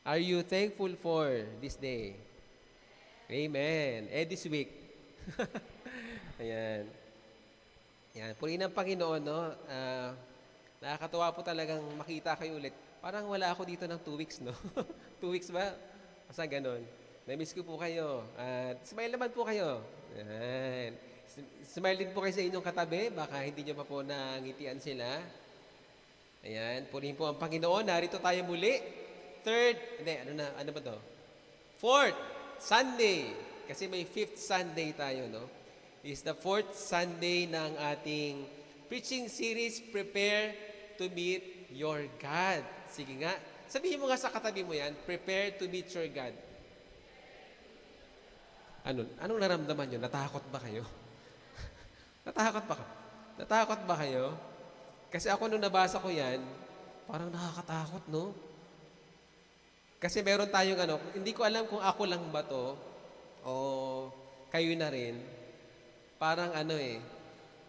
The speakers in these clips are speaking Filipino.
Are you thankful for this day? Amen. This week. Ayan. Yan. Purihin ng Panginoon, no? Nakakatuwa po talagang makita kayo ulit. Parang wala ako dito ng 2 weeks, no? 2 weeks ba? Basta ganun. Na-miss ko po kayo. At smile naman po kayo. Yan. Smile din po kayo sa inyong katabi. Baka hindi nyo pa po nangitian sila. Ayan. Purihin po ang Panginoon. Narito tayo muli. Ano ba to? Fourth Sunday. Kasi may fifth Sunday tayo, no? Is the fourth Sunday ng ating preaching series, Prepare to Meet Your God. Sige nga. Sabihin mo nga sa katabi mo yan, Prepare to Meet Your God. Anong naramdaman nyo? Natakot ba kayo? Natakot ba kayo? Kasi ako nung nabasa ko yan, parang nakakatakot, no? Kasi meron tayong hindi ko alam kung ako lang ba to o kayo na rin. Parang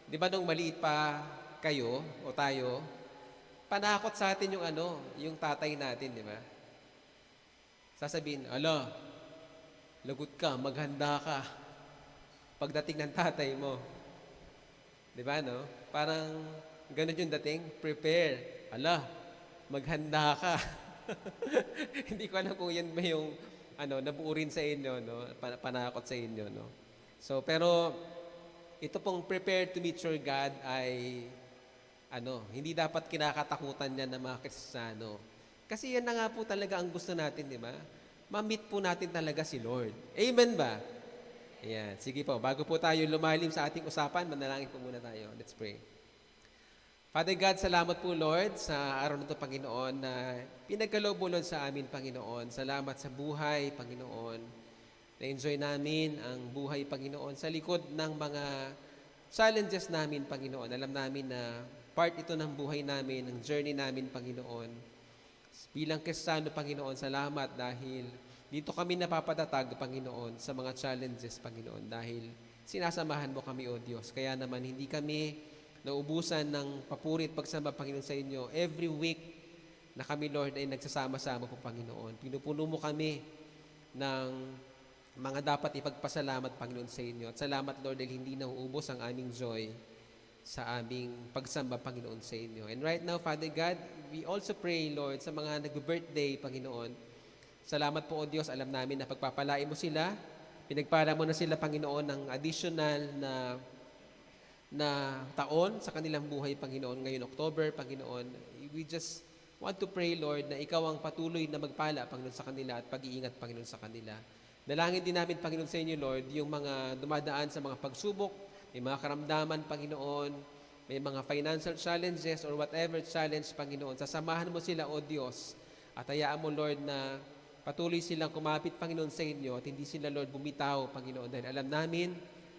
di ba nung maliit pa kayo o tayo, panakot sa atin yung tatay natin, di ba? Sasabihin, lagot ka, maghanda ka. Pagdating ng tatay mo. Di ba, no? Parang ganun yung dating, prepare. Maghanda ka. Hindi ko alam kung yan ba yung nabuo rin sa inyo, no? Panakot sa inyo, no? So, pero ito pong prepare to meet your God ay hindi dapat kinakatakutan niya ng mga Kristiyano. Kasi yan na nga po talaga ang gusto natin, di ba? Ma-meet po natin talaga si Lord. Amen ba? Ayan. Sige po, bago po tayo lumalim sa ating usapan, manalangin po muna tayo. Let's pray. Father God, salamat po Lord sa araw na ito, Panginoon, na pinagkaloob mo Lord sa amin, Panginoon. Salamat sa buhay, Panginoon. Na-enjoy namin ang buhay, Panginoon, sa likod ng mga challenges namin, Panginoon. Alam namin na part ito ng buhay namin, ng journey namin, Panginoon. Bilang Kristiyano, Panginoon, salamat dahil dito kami napapatatag, Panginoon, sa mga challenges, Panginoon, dahil sinasamahan mo kami, O Diyos. Kaya naman hindi kami naubusan ng papuri at pagsamba, Panginoon, sa inyo. Every week na kami, Lord, ay nagsasama-sama po, Panginoon. Pinupuno mo kami ng mga dapat ipagpasalamat, Panginoon, sa inyo. At salamat, Lord, dahil hindi nauubos ang aming joy sa aming pagsamba, Panginoon, sa inyo. And right now, Father God, we also pray, Lord, sa mga nag-birthday, Panginoon. Salamat po, O Diyos. Alam namin na pagpapalain mo sila. Pinagpala mo na sila, Panginoon, ng additional na taon sa kanilang buhay, Panginoon, ngayon October, Panginoon. We just want to pray, Lord, na Ikaw ang patuloy na magpala, Panginoon, sa kanila at pag-iingat, Panginoon, sa kanila. Dalangin din namin, Panginoon, sa inyo, Lord, yung mga dumadaan sa mga pagsubok, may mga karamdaman, Panginoon, may mga financial challenges or whatever challenge, Panginoon. Sasamahan mo sila, O Diyos, at hayaan mo, Lord, na patuloy silang kumapit, Panginoon, sa inyo at hindi sila, Lord, bumitaw, Panginoon, dahil alam namin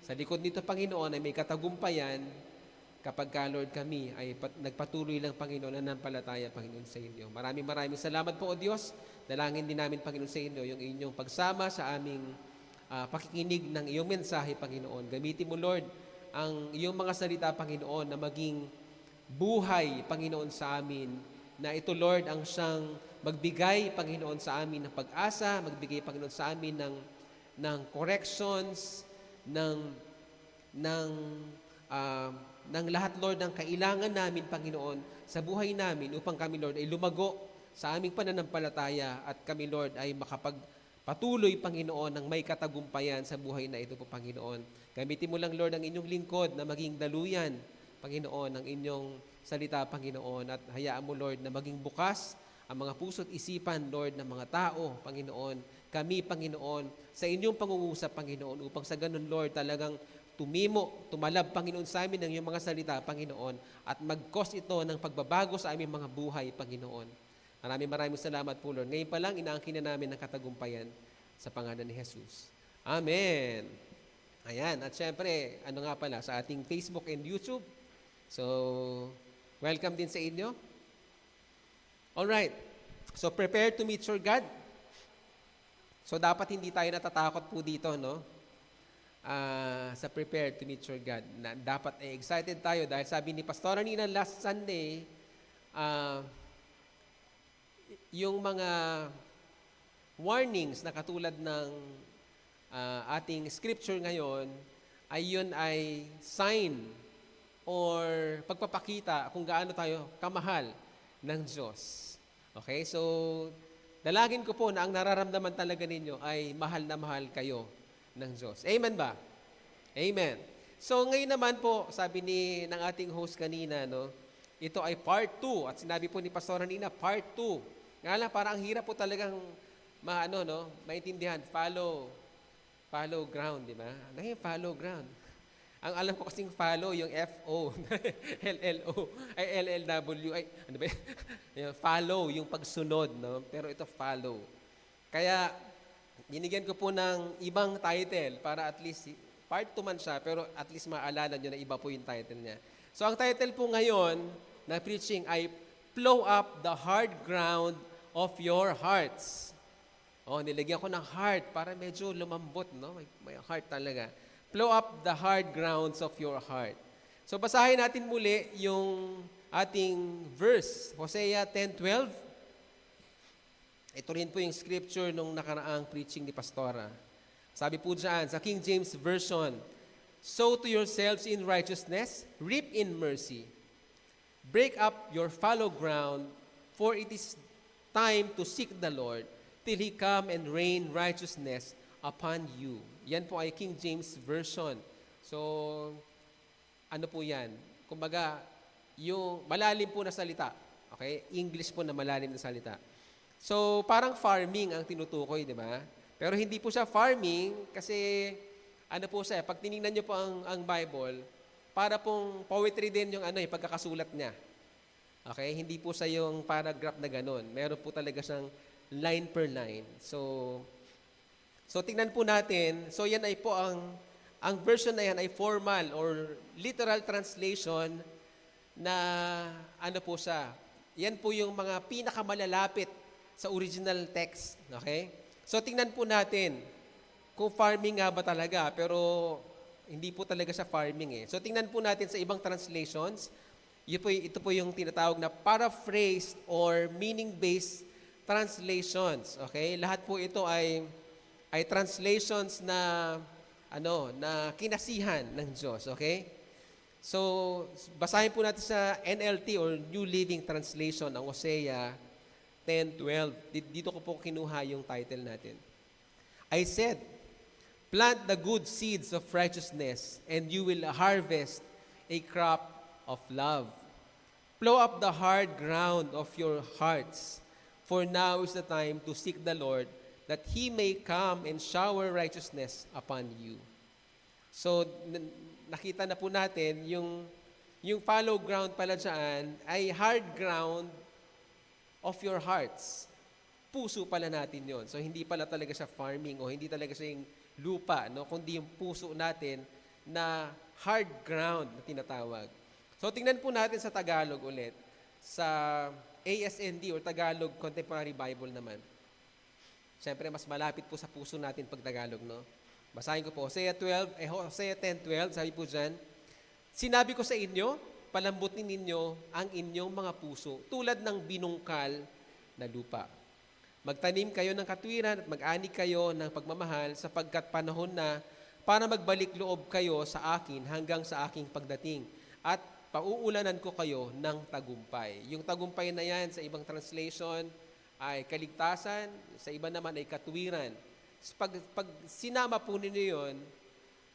sa likod nito, Panginoon, ay may katagumpayan kapag ka, Lord, kami ay nagpatuloy lang, Panginoon, na nampalataya, Panginoon, sa inyo. Maraming salamat po, O Diyos. Dalangin din namin, Panginoon, sa inyo yung inyong pagsama sa aming pakikinig ng iyong mensahe, Panginoon. Gamitin mo, Lord, ang iyong mga salita, Panginoon, na maging buhay, Panginoon, sa amin. Na ito, Lord, ang siyang magbigay, Panginoon, sa amin ng pag-asa, magbigay, Panginoon, sa amin ng corrections, ng lahat, Lord, ng kailangan namin, Panginoon, sa buhay namin upang kami, Lord, ay lumago sa aming pananampalataya at kami, Lord, ay makapagpatuloy, Panginoon, ng may katagumpayan sa buhay na ito po, Panginoon. Gamitin mo lang, Lord, ang inyong lingkod na maging daluyan, Panginoon, ng inyong salita, Panginoon, at hayaan mo, Lord, na maging bukas ang mga puso't isipan, Lord, ng mga tao, Panginoon, kami, Panginoon, sa inyong pangungusap, Panginoon, upang sa ganun, Lord, talagang tumalab, Panginoon, sa amin ng iyong mga salita, Panginoon, at mag-cause ito ng pagbabago sa aming mga buhay, Panginoon. Maraming salamat po, Lord. Ngayon pa lang, inaangkin na namin ng katagumpayan sa pangalan ni Jesus. Amen. Ayan, at syempre, nga pala, sa ating Facebook and YouTube. So, welcome din sa inyo. Alright. So, prepare to meet your God. So, dapat hindi tayo natatakot po dito, no? Sa prepare to meet your God. Dapat excited tayo dahil sabi ni Pastor Nina last Sunday, yung mga warnings na katulad ng ating scripture ngayon, ay yun ay sign or pagpapakita kung gaano tayo kamahal ng Diyos. Okay? So, dalangin ko po na ang nararamdaman talaga ninyo ay mahal na mahal kayo ng Diyos. Amen ba? Amen. So, ngayon naman po, sabi ng ating host kanina, no, ito ay part 2. At sinabi po ni Pastor Nina, part 2. Nga lang, parang ang hirap po talagang maintindihan. Follow ground, di ba? Ano yung follow ground? Ang alam ko kasing follow, yung F-O, L-L-O, ay L-L-W, ay ano ba yung follow, yung pagsunod, no? Pero ito follow. Kaya, binigyan ko po ng ibang title para at least, part 2 man siya, pero at least maalala nyo na iba po yung title niya. So, ang title po ngayon na preaching ay Plow Up the Hard Ground of Your Hearts. Nilagyan ko ng heart para medyo lumambot, no? May heart talaga. Plow up the hard grounds of your heart. So, basahin natin muli yung ating verse, Hosea 10:12. Ito rin po yung scripture nung nakaraang preaching ni Pastora. Sabi po dyan, sa King James Version, sow to yourselves in righteousness, reap in mercy. Break up your fallow ground, for it is time to seek the Lord, till He come and rain righteousness upon you. Yan po ay King James Version. So, ano po yan? Kumbaga, yung malalim po na salita. Okay? English po na malalim na salita. So, parang farming ang tinutukoy, di ba? Pero hindi po siya farming kasi, ano po siya, pag tinignan niyo po ang Bible, para pong poetry din yung pagkakasulat niya. Okay? Hindi po siya yung paragraph na ganun. Meron po talaga siyang line per line. So tingnan po natin. So yan ay po ang version na yan ay formal or literal translation na ano po siya. Yan po yung mga pinakamalalapit sa original text. Okay? So tingnan po natin kung farming nga ba talaga, pero hindi po talaga siya farming eh. So tingnan po natin sa ibang translations. Ito po yung tinatawag na paraphrased or meaning-based translations. Okay? Lahat po ito ay translations na na kinasihan ng Diyos. Okay? So, basahin po natin sa NLT or New Living Translation ang Hosea 10:12. Dito ko po kinuha yung title natin. I said, plant the good seeds of righteousness, and you will harvest a crop of love. Plow up the hard ground of your hearts, for now is the time to seek the Lord, that He may come and shower righteousness upon you. So, nakita na po natin, yung fallow ground pala dyan ay hard ground of your hearts. Puso pala natin yon. So, hindi pala talaga siya farming o hindi talaga siya yung lupa, no? Kundi yung puso natin na hard ground na tinatawag. So, tingnan po natin sa Tagalog ulit. Sa ASND or Tagalog Contemporary Bible naman. Siyempre, mas malapit po sa puso natin pag Tagalog, no? Basahin ko po. Hosea 10:12, sabi po dyan, sinabi ko sa inyo, palambutin ninyo ang inyong mga puso, tulad ng binungkal na lupa. Magtanim kayo ng katwiran at mag-ani kayo ng pagmamahal sapagkat panahon na para magbalik loob kayo sa akin hanggang sa aking pagdating. At pauulanan ko kayo ng tagumpay. Yung tagumpay na yan sa ibang translation ay kaligtasan, sa iba naman ay katwiran. Pag sinama po ninyo yun,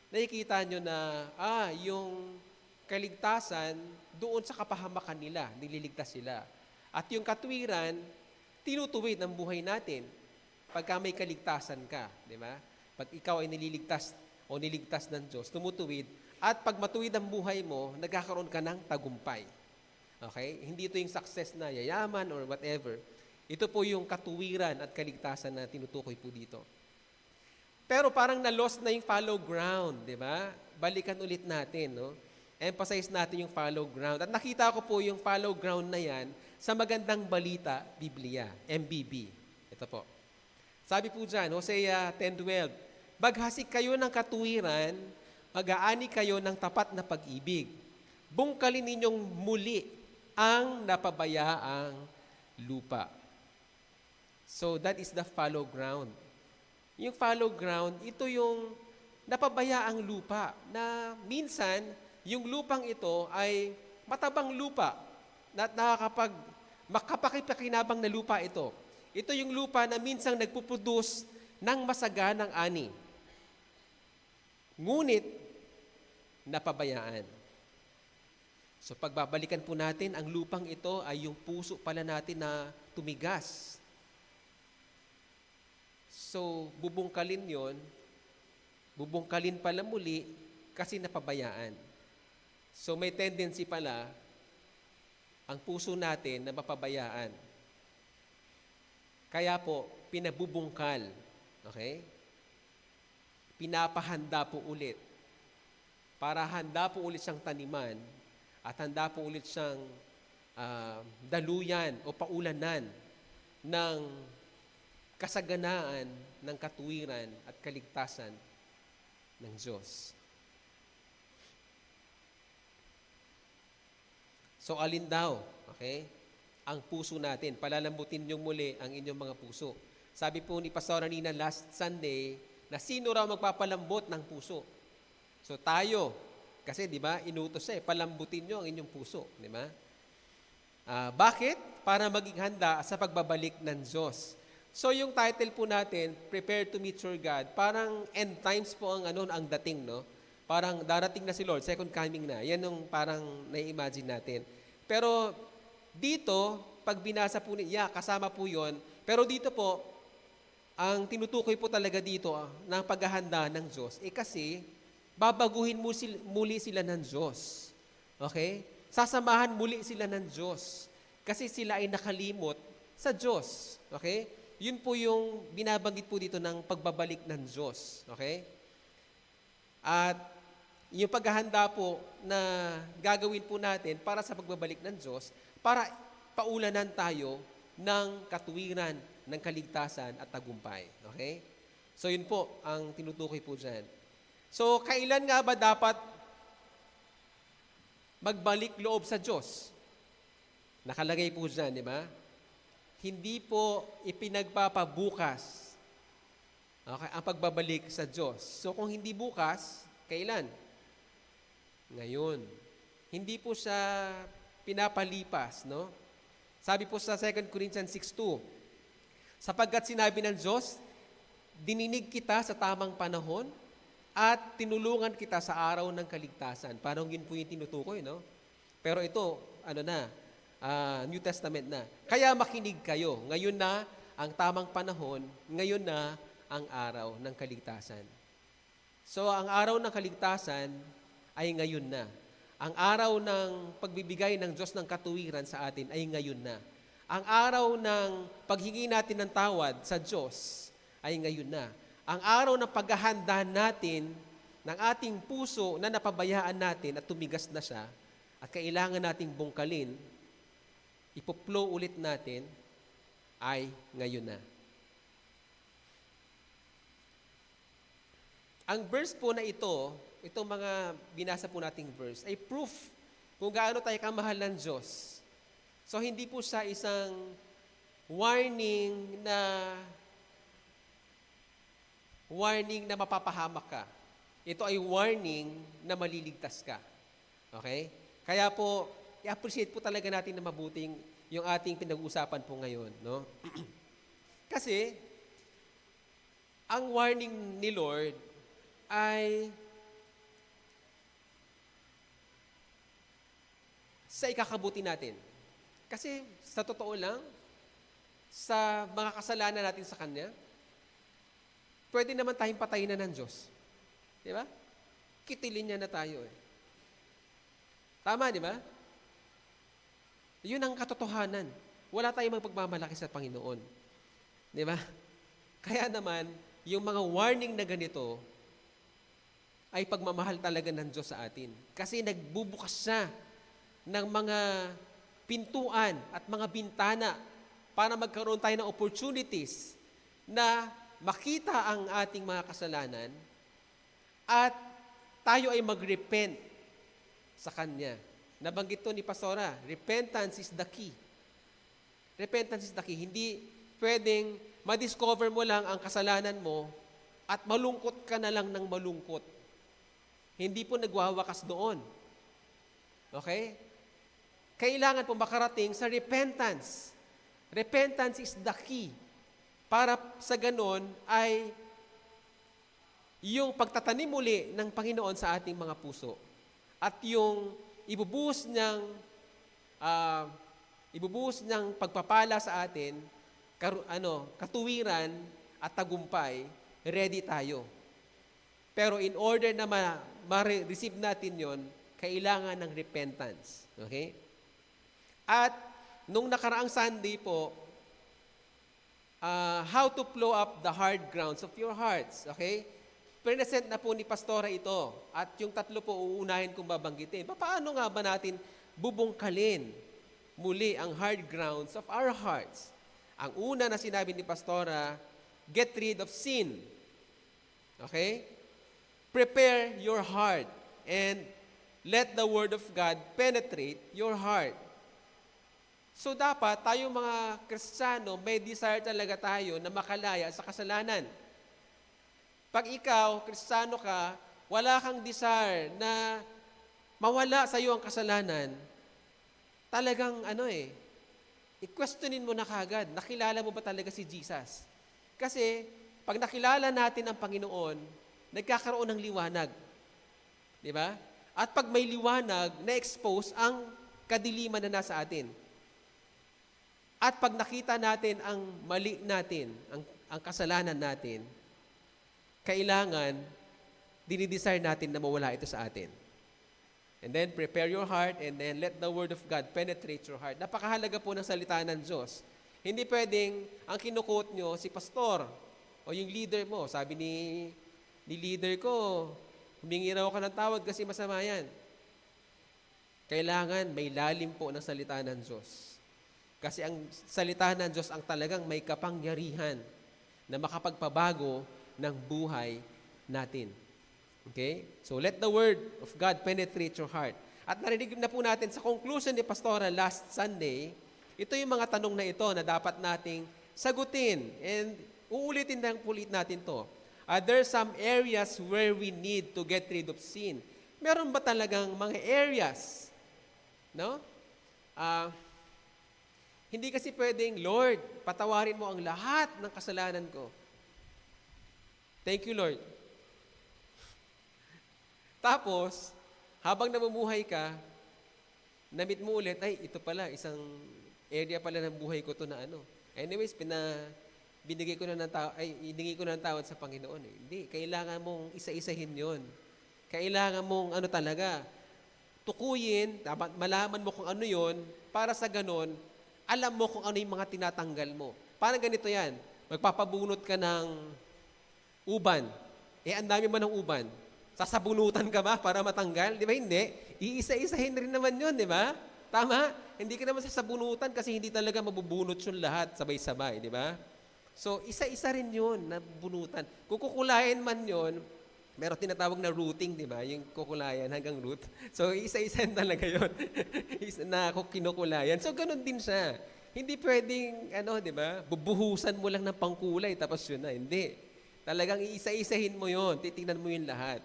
nakikita nyo na, yung kaligtasan doon sa kapahamakan nila, nililigtas sila. At yung katwiran, tinutuwid ang buhay natin pagka may kaligtasan ka, di ba? Pag ikaw ay nililigtas o niligtas ng Diyos, tumutuwid, at pag matuwid ang buhay mo, nagkakaroon ka ng tagumpay. Okay? Hindi ito yung success na yayaman or whatever. Ito po yung katuwiran at kaligtasan na tinutukoy po dito. Pero parang na-lost na yung follow ground, di ba? Balikan ulit natin, no? Emphasize natin yung follow ground. At nakita ko po yung follow ground na yan sa Magandang Balita, Biblia, MBB. Ito po. Sabi po dyan, Hosea 10:12, baghasik kayo ng katuwiran, mag-aani kayo ng tapat na pag-ibig. Bungkalin ninyong muli ang napabayaang lupa. So that is the fallow ground. Yung fallow ground, ito yung napabayaang lupa na minsan yung lupang ito ay matabang lupa na makapakipakinabang na lupa ito. Ito yung lupa na minsang nagpuproduce ng masaganang ani. Ngunit, napabayaan. So pagbabalikan po natin, ang lupang ito ay yung puso pala natin na tumigas. So bubungkalin yon, bubungkalin pala muli kasi napabayaan. So may tendency pala ang puso natin na mapabayaan. Kaya po, pinabubungkal. Okay? Pinapahanda po ulit. Para handa po ulit siyang taniman at handa po ulit siyang daluyan o paulanan ng kasaganaan ng katuwiran at kaligtasan ng Diyos. So alin daw, okay? Ang puso natin. Palalambutin niyo muli ang inyong mga puso. Sabi po ni Pastor Nina last Sunday, na sino raw magpapalambot ng puso? So tayo, kasi di ba, inutos siya palambutin niyo ang inyong puso. Di ba? Bakit? Para maging handa sa pagbabalik ng Diyos. So yung title po natin, Prepare to Meet Your God, parang end times po ang dating, no? Parang darating na si Lord, second coming na. Yan yung parang nai-imagine natin. Pero dito, pag binasa po niya, kasama po yon. Pero dito po, ang tinutukoy po talaga dito ng paghahanda ng Diyos, kasi babaguhin muli sila ng Diyos. Okay? Sasamahan muli sila ng Diyos. Kasi sila ay nakalimot sa Diyos. Okay? Yun po yung binabanggit po dito ng pagbabalik ng Diyos. Okay? At yung paghahanda po na gagawin po natin para sa pagbabalik ng Diyos, para paulanan tayo ng katuwiran, ng kaligtasan at tagumpay. Okay? So yun po ang tinutukoy po dyan. So kailan nga ba dapat magbalik loob sa Diyos? Nakalagay po dyan, di ba? Hindi po ipinagpapabukas, okay, ang pagbabalik sa Diyos. So kung hindi bukas, kailan? Ngayon. Hindi po siya pinapalipas, no? Sabi po sa 2 Corinthians 6:2, sapagkat sinabi ng Diyos, dininig kita sa tamang panahon at tinulungan kita sa araw ng kaligtasan. Parang yun po yung tinutukoy, no? Pero ito, New Testament na. Kaya makinig kayo. Ngayon na ang tamang panahon, ngayon na ang araw ng kaligtasan. So, ang araw ng kaligtasan ay ngayon na. Ang araw ng pagbibigay ng Diyos ng katuwiran sa atin ay ngayon na. Ang araw ng paghingi natin ng tawad sa Diyos ay ngayon na. Ang araw ng paghahanda natin ng ating puso na napabayaan natin at tumigas na siya at kailangan nating bungkalin, ipoplow ulit natin, ay ngayon na. Ang verse po na ito, itong mga binasa po nating verse, ay proof kung gaano tayo kamahal ng Diyos. So, hindi po siya isang warning na mapapahamak ka. Ito ay warning na maliligtas ka. Okay? Kaya po, i-appreciate po talaga natin na mabuting yung ating pinag-uusapan po ngayon. No? Kasi, ang warning ni Lord ay sa ikakabuti natin. Kasi sa totoo lang, sa mga kasalanan natin sa Kanya, pwede naman tayong patayin na ng Diyos. Di ba? Kitilin niya na tayo eh. Tama, di ba? Yun ang katotohanan. Wala tayong magpagmamalaki sa Panginoon. Di ba? Kaya naman, yung mga warning na ganito, ay pagmamahal talaga ng Diyos sa atin. Kasi nagbubukas siya ng mga pintuan at mga bintana para magkaroon tayo ng opportunities na makita ang ating mga kasalanan at tayo ay mag-repent sa Kanya. Nabanggit to ni Pastora, repentance is the key. Repentance is the key. pwedeng madiscover mo lang ang kasalanan mo at malungkot ka na lang ng malungkot. Hindi po nagwawakas doon. Okay? Kailangan po makarating sa repentance. Repentance is the key. Para sa ganon ay yung pagtatanim muli ng Panginoon sa ating mga puso. At yung ibubuhos niyang pagpapala sa atin, katuwiran at tagumpay, ready tayo. Pero in order na ma-receive natin yon, kailangan ng repentance. Okay? At nung nakaraang Sunday po, how to plow up the hard grounds of your hearts. Okay? Present na po ni Pastora ito. At yung tatlo po uunahin kong babanggitin. Paano nga ba natin bubungkalin muli ang hard grounds of our hearts? Ang una na sinabi ni Pastora, get rid of sin. Okay? Prepare your heart and let the Word of God penetrate your heart. So dapat tayong mga Kristiyano, may desire talaga tayo na makalaya sa kasalanan. Pag ikaw, Kristiyano ka, wala kang desire na mawala sa iyo ang kasalanan, talagang i-questionin mo na kagad, nakilala mo ba talaga si Jesus? Kasi, pag nakilala natin ang Panginoon, nagkakaroon ng liwanag. Di ba? At pag may liwanag, na-expose ang kadiliman na nasa atin. At pag nakita natin ang mali natin, ang kasalanan natin, kailangan, dinidesire natin na mawala ito sa atin. And then, prepare your heart and then let the Word of God penetrate your heart. Napakahalaga po ng salita ng Diyos. Hindi pwedeng ang kinukot nyo si pastor o yung leader mo. Sabi ni leader ko, humingi raw ka ng tawad kasi masama yan. Kailangan may lalim po ng salita ng Diyos. Kasi ang salita ng Diyos ang talagang may kapangyarihan na makapagpabago ng buhay natin. Okay? So let the Word of God penetrate your heart. At narinig na po natin sa conclusion ni Pastora last Sunday, ito yung mga tanong na ito na dapat nating sagutin. And uulitin lang ulit natin to. Are there some areas where we need to get rid of sin? Meron ba talagang mga areas? No? Hindi kasi pwedeng, Lord, patawarin mo ang lahat ng kasalanan ko. Thank you, Lord. Tapos, habang namumuhay ka, namit mo ulit, ay, ito pala, isang area pala ng buhay ko to na ano. Anyways, hiningi ko na ng tawad sa Panginoon. Hindi, kailangan mong isa-isahin yon. Kailangan mong tukuyin, dapat malaman mo kung ano yon, para sa ganon, alam mo kung ano yung mga tinatanggal mo. Parang ganito yan, magpapabunot ka ng uban. Ang dami mo ng uban. Sasabunutan ka ba para matanggal? Di ba hindi? Iisa-isahin rin naman yun, di ba? Tama? Hindi ka naman sasabunutan kasi hindi talaga mabubunot yung lahat sabay-sabay, di ba? So, isa-isa rin yun na bunutan. Kung kukulayan man yun, meron tinatawag na rooting, di ba? Yung kukulayan hanggang root. So, isa-isa talaga yun na kinukulayan. So, ganun din siya. Hindi pwedeng, di ba? Bubuhusan mo lang ng pangkulay tapos yun na. Hindi. Talagang iisa-isahin mo yun. Titingnan mo yun lahat.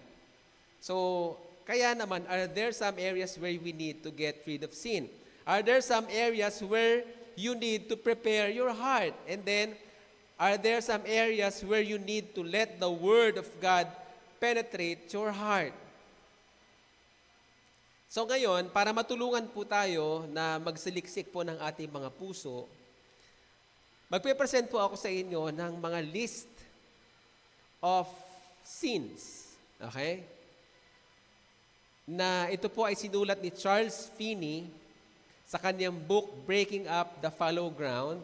So, kaya naman, are there some areas where we need to get rid of sin? Are there some areas where you need to prepare your heart? And then, are there some areas where you need to let the Word of God penetrate your heart? So ngayon, para matulungan po tayo na magsiliksik po ng ating mga puso, magpe-present po ako sa inyo ng mga list of sins. Okay? Na ito po ay sinulat ni Charles Finney sa kanyang book, Breaking Up the Fallow Ground,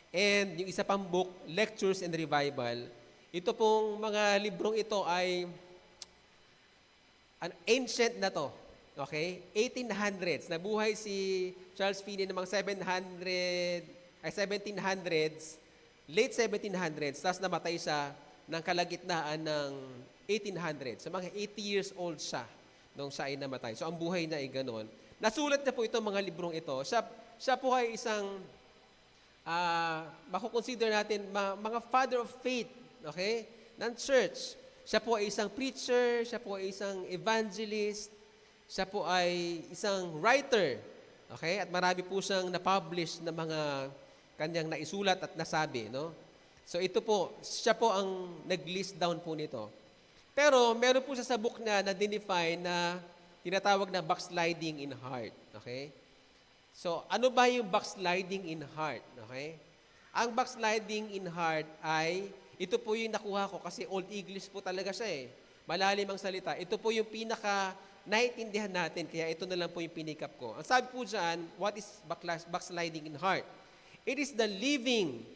and yung isa pang book, Lectures and Revival. Ito pong mga librong ito ay ancient na to. Okay? 1800s. Nabuhay si Charles Finney ng mga 1700s, late 1700s, tapos namatay siya ng kalagitnaan ng 1800s. So mga 80 years old siya nung siya ay namatay. So ang buhay niya ay ganon. Nasulat niya po itong mga librong ito. Siya po ay isang makukonsider natin mga father of faith, okay, ng church. Siya po ay isang preacher, siya po ay isang evangelist, siya po ay isang writer, okay, at marami po siyang na-publish na mga kanyang naisulat at nasabi, no? So ito po, siya po ang nag-list down po nito. Pero meron po siya sa book na na-define na tinatawag na backsliding in heart, okay? So, ano ba yung backsliding in heart? Okay? Ang backsliding in heart ay, ito po yung nakuha ko kasi Old English po talaga siya eh. Malalim ang salita. Ito po yung pinaka naiintindihan natin, kaya ito na lang po yung pinikap ko. Ang sabi po dyan, what is backsliding in heart? It is the living,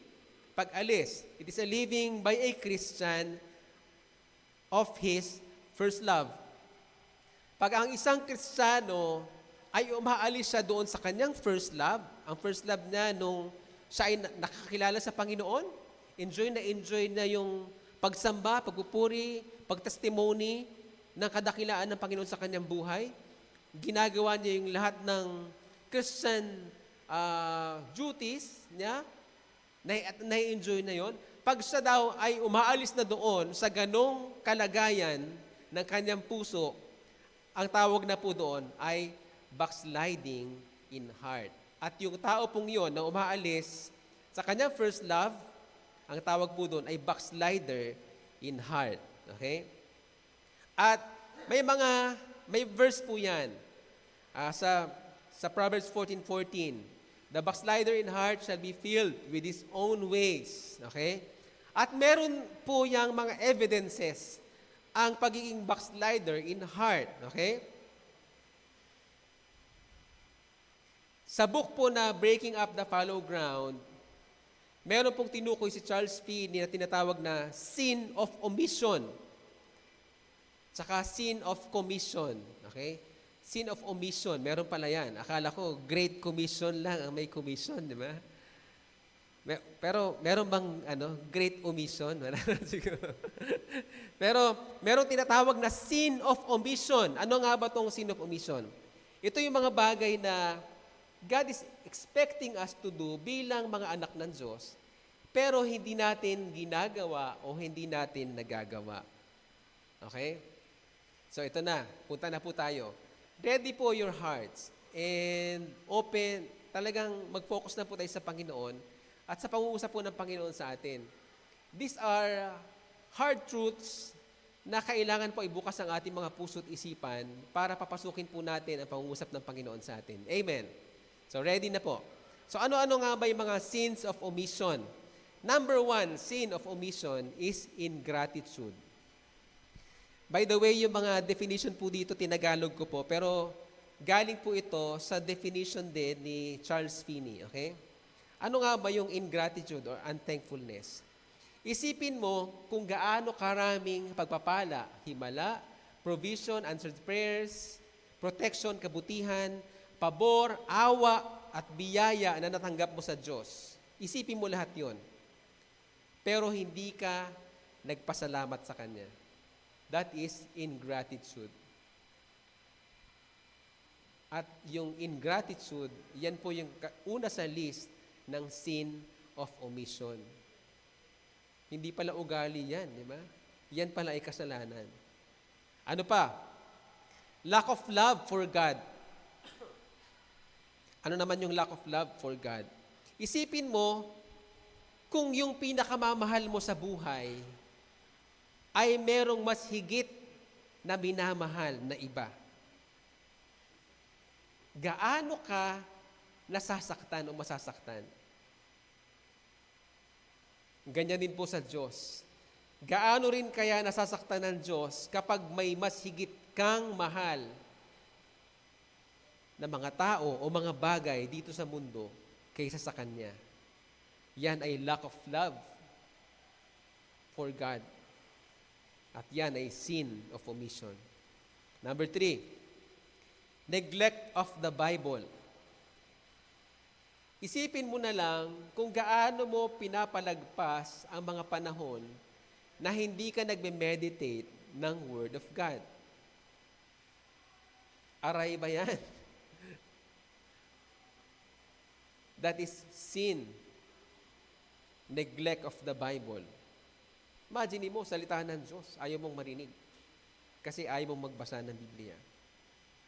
pag-alis. It is a living by a Christian of his first love. Pag ang isang Kristiyano ay umaalis siya doon sa kanyang first love. Ang first love niya nung siya ay nakakilala sa Panginoon, enjoy na yung pagsamba, pagpupuri, pagtestimony ng kadakilaan ng Panginoon sa kanyang buhay. Ginagawa niya yung lahat ng Christian duties niya, na-enjoy na yon. Pag siya daw ay umaalis na doon sa ganong kalagayan ng kanyang puso, ang tawag na po doon ay backsliding in heart. At yung tao pong yun na umaalis sa kanyang first love, ang tawag po doon ay backslider in heart. Okay? At may verse po yan sa Proverbs 14:14. The backslider in heart shall be filled with his own ways. Okay? At meron po yang mga evidences ang pagiging backslider in heart. Okay? Sa book po na Breaking Up the Fallow Ground, meron pong tinukoy si Charles Finney na tinatawag na sin of omission. Tsaka sin of commission. Okay? Sin of omission, meron pala yan. Akala ko, Great Commission lang ang may commission, di ba? Pero meron bang Great Omission? Pero meron tinatawag na sin of omission. Ano nga ba tong sin of omission? Ito yung mga bagay na God is expecting us to do bilang mga anak ng Diyos, pero hindi natin ginagawa o hindi natin nagagawa. Okay? So ito na, punta na po tayo. Ready po your hearts and open, talagang mag-focus na po tayo sa Panginoon at sa pag-uusap po ng Panginoon sa atin. These are hard truths na kailangan po ibukas ang ating mga puso at isipan para papasukin po natin ang pag-uusap ng Panginoon sa atin. Amen. So, ready na po. So, ano-ano nga ba yung mga sins of omission? Number 1, sin of omission is ingratitude. By the way, yung mga definition po dito, tinagalog ko po, pero galing po ito sa definition din ni Charles Finney, okay? Ano nga ba yung ingratitude or unthankfulness? Isipin mo kung gaano karaming pagpapala, himala, provision, answered prayers, protection, kabutihan, pabor, awa, at biyaya na natanggap mo sa Diyos. Isipin mo lahat yon. Pero hindi ka nagpasalamat sa Kanya. That is ingratitude. At yung ingratitude, yan po yung una sa list ng sin of omission. Hindi pala ugali yan, di ba? Yan pala ay kasalanan. Ano pa? Lack of love for God. Ano naman yung lack of love for God? Isipin mo, kung yung pinakamamahal mo sa buhay ay merong mas higit na minamahal na iba. Gaano ka nasasaktan o masasaktan? Ganyan din po sa Diyos. Gaano rin kaya nasasaktan ng Diyos kapag may mas higit kang mahal na mga tao o mga bagay dito sa mundo kaysa sa Kanya? Yan ay lack of love for God. At yan ay sin of omission. Number 3, neglect of the Bible. Isipin mo na lang kung gaano mo pinapalagpas ang mga panahon na hindi ka nagme-meditate ng Word of God. Aray ba yan? That is sin neglect of the Bible. Imagine mo, salita ng Diyos, ayaw mong marinig. Kasi ayaw mong magbasa ng Biblia.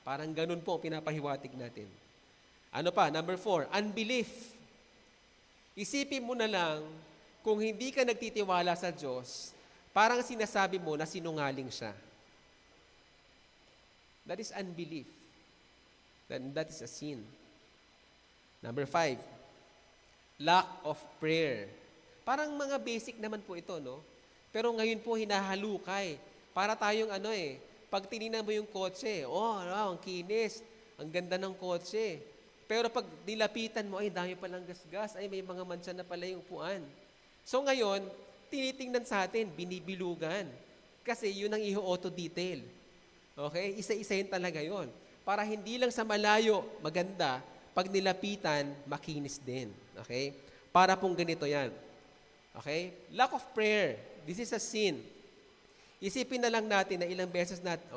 Parang ganun po ang pinapahiwatig natin. Ano pa? Number 4, unbelief. Isipin mo na lang, kung hindi ka nagtitiwala sa Diyos, parang sinasabi mo na sinungaling siya. That is unbelief. That is a sin. Number 5, lack of prayer. Parang mga basic naman po ito, no? Pero ngayon po hinahalukay. Para tayong pag tinignan mo yung kotse, ang kinis, ang ganda ng kotse. Pero pag nilapitan mo, ay dami palang gasgas, ay may mga mansa na pala yung upuan. So ngayon, tinitingnan sa atin, binibilugan. Kasi yun ang i-auto detail. Okay? Isa-isahin talaga yon. Para hindi lang sa malayo maganda, pag nilapitan, makinis din. Okay? Para pong ganito yan. Okay? Lack of prayer. This is a sin. Isipin na lang natin na ilang beses natin,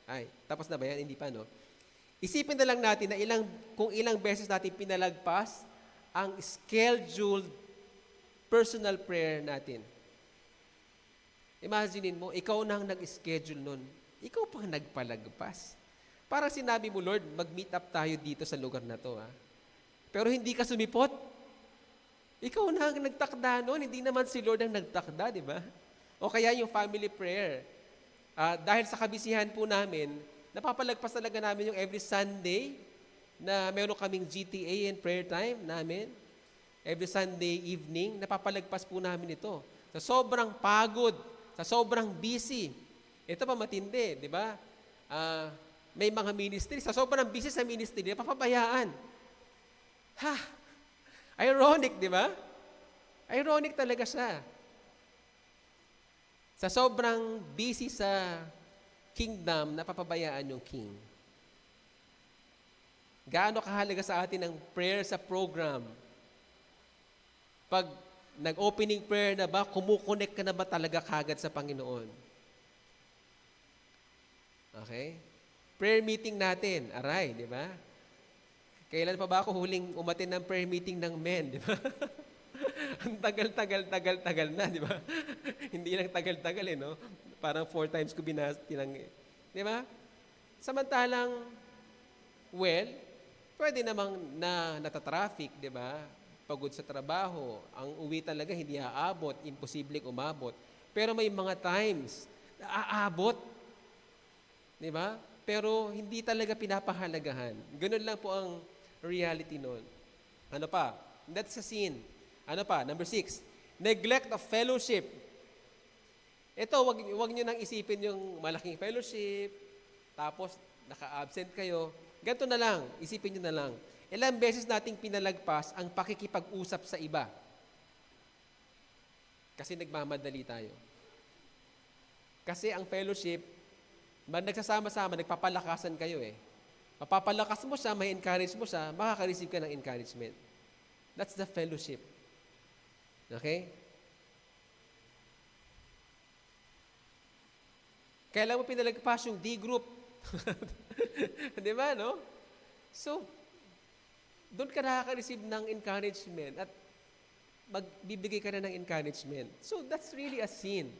Ay, tapos na ba yan? Hindi pa, no? Isipin na lang natin na kung ilang beses natin pinalagpas ang scheduled personal prayer natin. Imaginin mo, ikaw na ang nag-schedule nun. Ikaw pang nagpalagpas. Parang sinabi mo, Lord, mag-meet up tayo dito sa lugar na to. Pero hindi ka sumipot. Ikaw na ang nagtakda nun. Hindi naman si Lord ang nagtakda, di ba? O kaya yung family prayer. Dahil sa kabisihan po namin, napapalagpas talaga namin yung every Sunday na meron kaming GTA and prayer time namin. Every Sunday evening, napapalagpas po namin ito. Sa sobrang pagod, sa sobrang busy. Ito pa matindi, di ba? May mga ministry, sa sobrang busy sa ministry, napapabayaan. Ironic, di ba? Ironic talaga siya. Sa sobrang busy sa kingdom, napapabayaan yung king. Gaano kahalaga sa atin ang prayer sa program? Pag nag-opening prayer na ba, kumukonect ka na ba talaga kagad sa Panginoon? Okay? Prayer meeting natin, aray, di ba? Kailan pa ba ako huling umatin ng prayer meeting ng men, di ba? Ang tagal na, di ba? Hindi lang tagal-tagal, no? Parang 4 times ko tinang, di ba? Samantalang, pwede namang natatraffic, di ba? Pagod sa trabaho, ang uwi talaga hindi aabot, imposibleng umabot. Pero may mga times na aabot. Di ba? Pero hindi talaga pinapahalagahan. Ganun lang po ang reality nun. Ano pa? That's a sin. Ano pa? Number 6, neglect of fellowship. Ito, wag nyo nang isipin yung malaking fellowship, tapos naka-absent kayo. Ganito na lang, isipin nyo na lang. Ilang beses nating pinalagpas ang pakikipag-usap sa iba. Kasi nagmamadali tayo. Kasi ang fellowship, nagsasama-sama, nagpapalakasan kayo eh. Mapapalakas mo siya, may encourage mo siya, makaka-receive ka ng encouragement. That's the fellowship. Okay? Kailan mo pinalagpas yung D group? Di ba, no? So, doon ka nakaka-receive ng encouragement at magbibigay ka na ng encouragement. So, that's really a sin.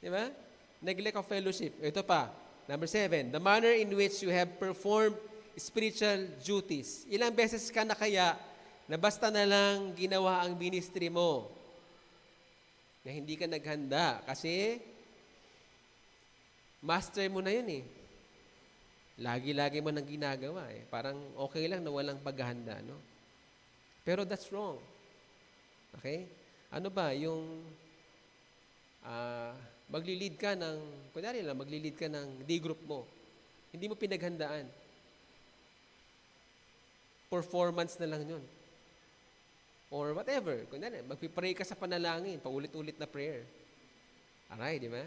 Di ba? Neglect of fellowship. Ito pa. Number 7, the manner in which you have performed spiritual duties. Ilang beses ka na kaya na basta na lang ginawa ang ministry mo na hindi ka naghanda kasi master mo na yun eh. Lagi-lagi mo nang ginagawa eh. Parang okay lang na walang paghahanda, no? Pero that's wrong. Okay? Ano ba, yung maglilid ka ng, kunyari lang, maglilid ka ng D-group mo. Hindi mo pinaghandaan. Performance na lang yun. Or whatever. Kunyari, magpipray ka sa panalangin, paulit-ulit na prayer. Aray, di ba?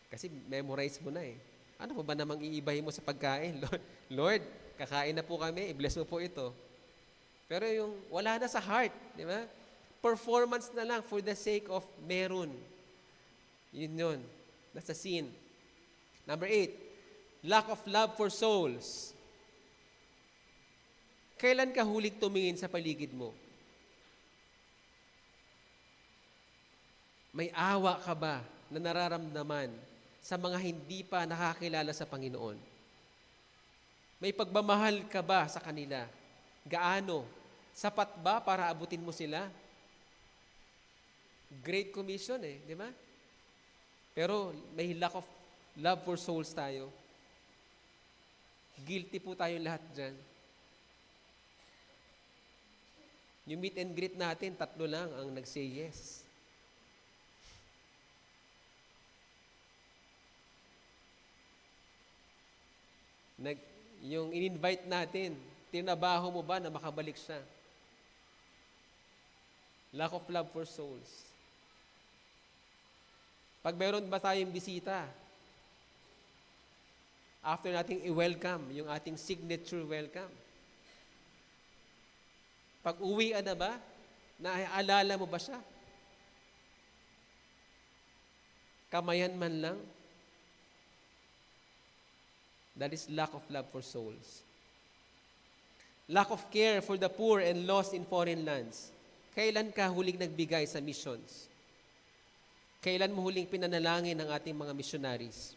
Kasi memorize mo na eh. Ano pa ba namang iibahin mo sa pagkain? Lord, kakain na po kami, i-bless mo po ito. Pero yung wala na sa heart, di ba? Performance na lang for the sake of meron. Yun. That's a sin. Number 8, lack of love for souls. Kailan ka huling tumingin sa paligid mo? May awa ka ba na nararamdaman sa mga hindi pa nakakilala sa Panginoon? May pagmamahal ka ba sa kanila? Gaano? Sapat ba para abutin mo sila? Great Commission di ba? Pero may lack of love for souls tayo. Guilty po tayo lahat dyan. Yung meet and greet natin, 3 lang ang nag-say yes. Yung in-invite natin, tinabaho mo ba na makabalik siya? Lack of love for souls. Pag meron ba tayong bisita, after nating i-welcome, yung ating signature welcome, pag uwi na ba, naaalala mo ba siya? Kamayan man lang? That is lack of love for souls. Lack of care for the poor and lost in foreign lands. Kailan ka huling nagbigay sa missions? Kailan mo huling pinanalangin ang ating mga missionaries?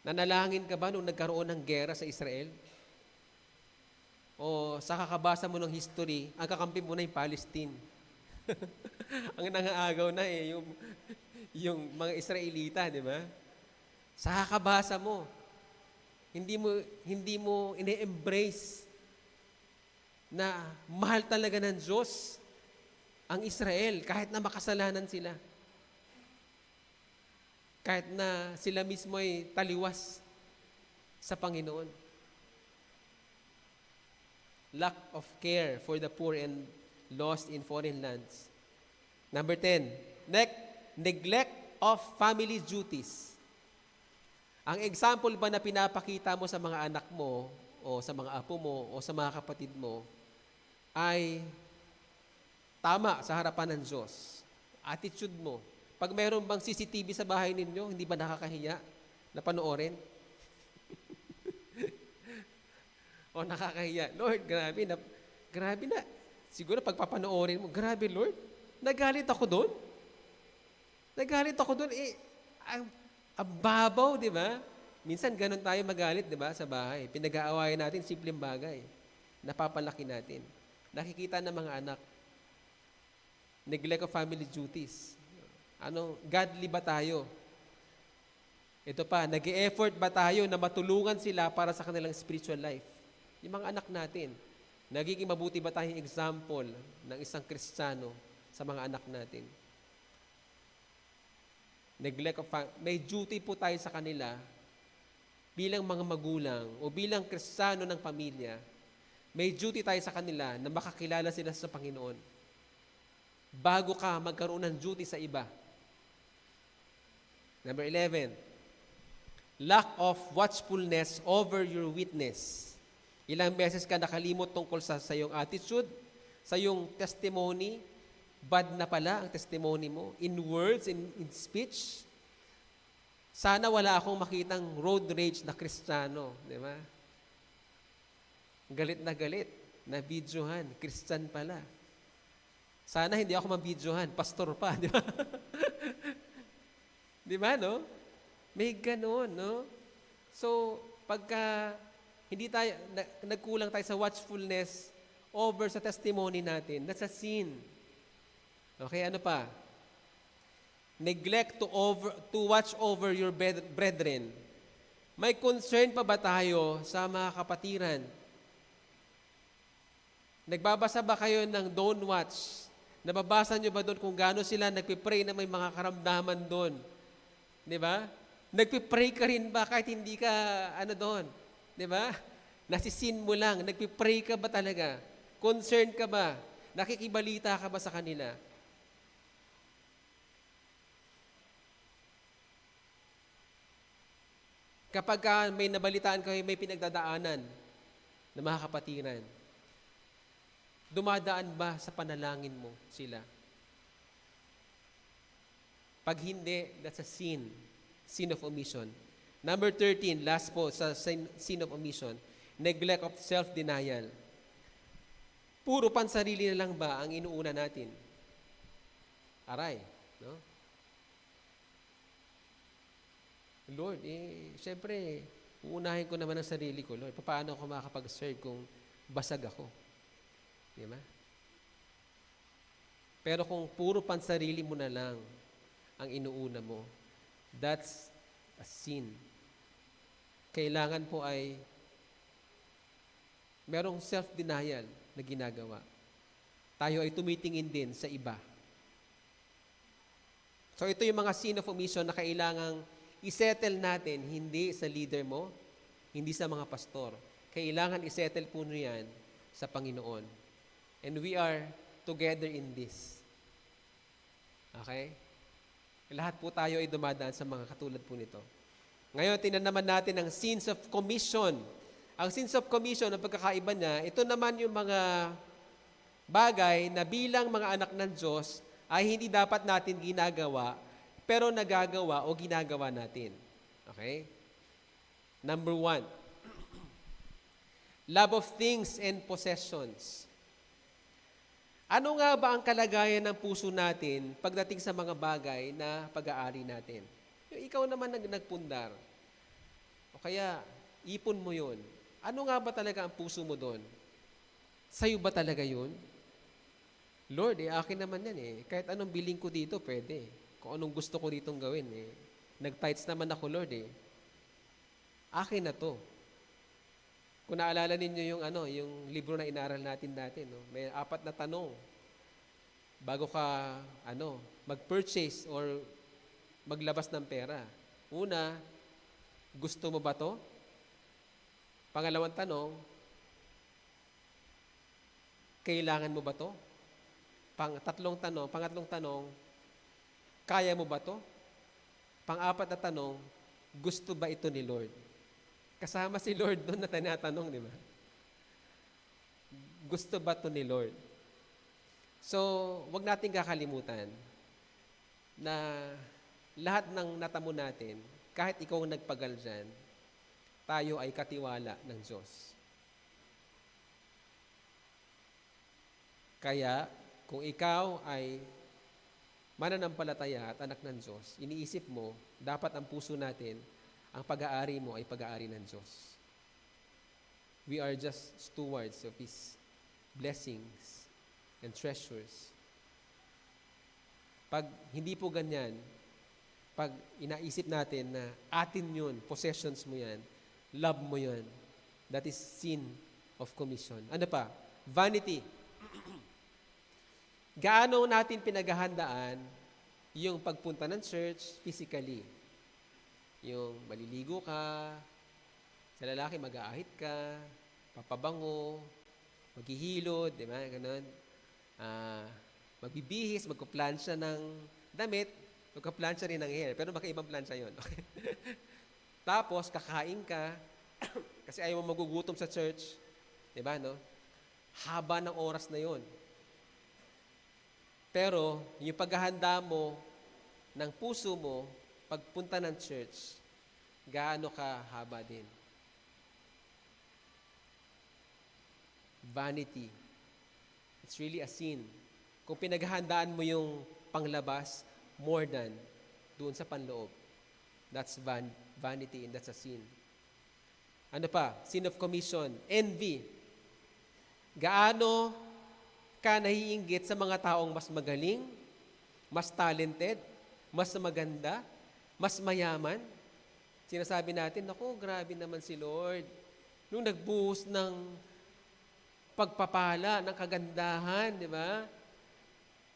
Nanalangin ka ba nung nagkaroon ng gera sa Israel? O sa kakabasa mo ng history, ang kakampi mo na yung Palestine. Ang nangaagaw na yung mga Israelita, di ba? Sa kakabasa mo, hindi mo ine-embrace na mahal talaga ng Diyos ang Israel kahit na makasalanan sila. Kahit na sila mismo ay taliwas sa Panginoon. Lack of care for the poor and lost in foreign lands. Number 10, neglect of family duties. Ang example ba na pinapakita mo sa mga anak mo o sa mga apo mo o sa mga kapatid mo ay tama sa harapan ng Diyos? Attitude mo. Pag mayroon bang CCTV sa bahay ninyo, hindi ba nakakahiya na panoorin? O nakakahiya. Lord, grabe na. Siguro pagpapanoorin mo, grabe Lord, nagalit ako doon. Ang babaw, di ba? Minsan ganun tayo magalit, di ba, sa bahay. Pinag-aawayan natin, simpleng bagay. Napapalaki natin. Nakikita ng mga anak, neglect of family duties. Godly ba tayo? Ito pa, nag-e-effort ba tayo na matulungan sila para sa kanilang spiritual life? Yung mga anak natin, nagiging mabuti ba tayong example ng isang Kristiyano sa mga anak natin? Neglect of may duty po tayo sa kanila bilang mga magulang o bilang Kristiyano ng pamilya. May duty tayo sa kanila na makakilala sila sa Panginoon bago ka magkaroon ng duty sa iba. Number 11, lack of watchfulness over your witness. Ilang beses ka nakalimot tungkol sa iyong attitude, sa iyong testimony. Bad na pala ang testimony mo, in words, in speech. Sana wala akong makitang road rage na Kristiyano, di ba? Galit na videohan, Christian pala. Sana hindi ako mabidyohan, pastor pa, di ba? Di ba, no? May gano'n, no? So, pagka hindi tayo, nagkulang tayo sa watchfulness over sa testimony natin, that's a sin. Okay, ano pa? Neglect to watch over your brethren. May concern pa ba tayo sa mga kapatiran? Nagbabasa ba kayo ng don't watch? Nababasa nyo ba doon kung gaano sila nagpipray na may mga karamdaman doon? Di ba? Nagpipray ka rin ba kahit hindi ka doon? Di ba? Nasisin mo lang. Nagpipray ka ba talaga? Concerned ka ba? Nakikibalita ka ba sa kanila? Kapag may nabalitaan kayo, may pinagdadaanan na mga kapatiran, dumadaan ba sa panalangin mo sila? Pag hindi, that's a sin. Sin of omission. Number 13, last po sa sin of omission, neglect of self-denial. Puro pansarili na lang ba ang inuuna natin? Aray, no? Lord, syempre, uunahin ko naman ang sarili ko, Lord. Paano ako makakapag-serve kung basag ako? Di ba? Pero kung puro pansarili mo na lang ang inuuna mo, that's a sin. Kailangan po ay merong self-denial na ginagawa. Tayo ay tumitingin din sa iba. So ito yung mga sin of omission na kailangang isettle natin, hindi sa leader mo, hindi sa mga pastor. Kailangan isettle po niyan sa Panginoon. And we are together in this. Okay? Lahat po tayo ay dumadaan sa mga katulad po nito. Ngayon, tingnan naman natin ang sins of commission. Ang sins of commission, ang pagkakaiba niya, ito naman yung mga bagay na bilang mga anak ng Diyos ay hindi dapat natin ginagawa, pero nagagawa o ginagawa natin. Okay? Number 1, love of things and possessions. Ano nga ba ang kalagayan ng puso natin pagdating sa mga bagay na pag-aari natin? Ikaw naman nagpundar. O kaya, ipon mo yun. Ano nga ba talaga ang puso mo doon? Sa'yo ba talaga yun? Lord, akin naman yan . Kahit anong biling ko dito, pwede. Kung anong gusto ko ditong gawin . Nag-tithes naman ako, Lord . Akin na to. Kung naalala ninyo yung libro na inaral natin dati, no? May 4 na tanong bago ka mag-purchase or maglabas ng pera. Una, gusto mo ba to? Pangalawang tanong, kailangan mo ba to? Pangatlong tanong, kaya mo ba to? Pang-4 na tanong, gusto ba ito ni Lord? Kasama si Lord doon na tinatanong, di ba? Gusto ba ito ni Lord? So, wag nating kakalimutan na lahat ng natamo natin, kahit ikaw ang nagpagal dyan, tayo ay katiwala ng Diyos. Kaya, kung ikaw ay mananampalataya at anak ng Diyos, iniisip mo, dapat ang puso natin, ang pag-aari mo ay pag-aari ng Diyos. We are just stewards of His blessings and treasures. Pag hindi po ganyan, pag inaisip natin na atin yun, possessions mo yan, love mo yun, that is sin of commission. Ano pa? Vanity. Gaano natin pinaghahandaan yung pagpunta ng church physically? Yung maliligo ka, sa lalaki mag-aahit ka, papabango, maghihilod, di ba? Ganun. Magbibihis, magkuplansya ng damit, magkuplansya rin ng hair. Pero makaibang plansya yun. Okay? Tapos, kakain ka, kasi ayaw mo magugutom sa church. Di ba, no? Haba ng oras na yon. Pero, yung paghahanda mo ng puso mo, pagpunta ng church, gaano ka haba din? Vanity. It's really a sin. Kung pinaghahandaan mo yung panglabas, more than doon sa panloob. That's vanity and that's a sin. Ano pa? Sin of commission. Envy. Gaano ka naiinggit sa mga taong mas magaling, mas talented, mas maganda, mas mayaman? Sinasabi natin, naku, grabe naman si Lord. Nung nagbuhos ng pagpapala, ng kagandahan, di ba?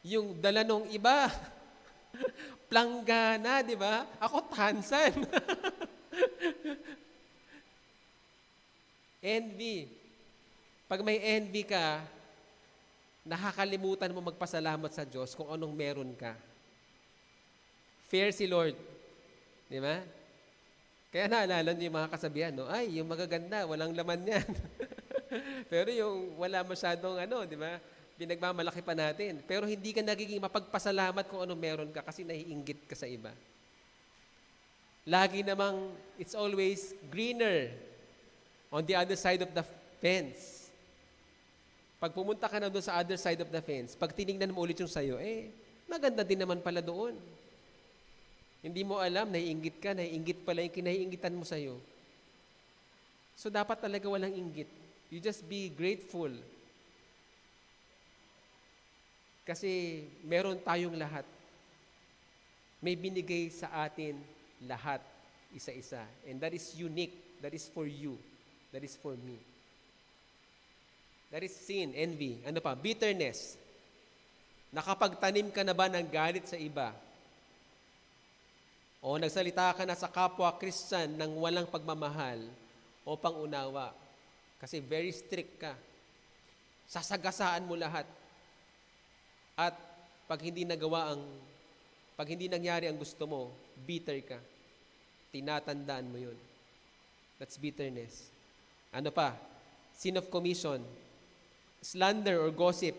Yung dala nung iba, planggana, di ba? Ako, tansan. Envy. Pag may envy ka, nakakalimutan mo magpasalamat sa Diyos kung anong meron ka. Fair si Lord. Di ba? Kaya naalala niyo yung mga kasabihan, no? Ay, yung magaganda, walang laman yan. Pero yung wala masyadong di ba? Pinagmamalaki pa natin. Pero hindi ka nagiging mapagpasalamat kung anong meron ka kasi naiinggit ka sa iba. Lagi namang, it's always greener on the other side of the fence. Pag pumunta ka na doon sa other side of the fence, pag tinignan mo ulit yung sayo, maganda din naman pala doon. Hindi mo alam, naiinggit ka, naiinggit pala yung kinaiinggitan mo sa'yo. So dapat talaga walang inggit. You just be grateful. Kasi meron tayong lahat. May binigay sa atin lahat, isa-isa. And that is unique. That is for you. That is for me. That is sin, envy. Ano pa? Bitterness. Nakapagtanim ka na ba ng galit sa iba? O nagsalita ka na sa kapwa Christian ng walang pagmamahal o pangunawa? Kasi very strict ka. Sasagasaan mo lahat. At pag hindi nangyari ang gusto mo, bitter ka. Tinatandaan mo yun. That's bitterness. Ano pa? Sin of commission. Slander or gossip.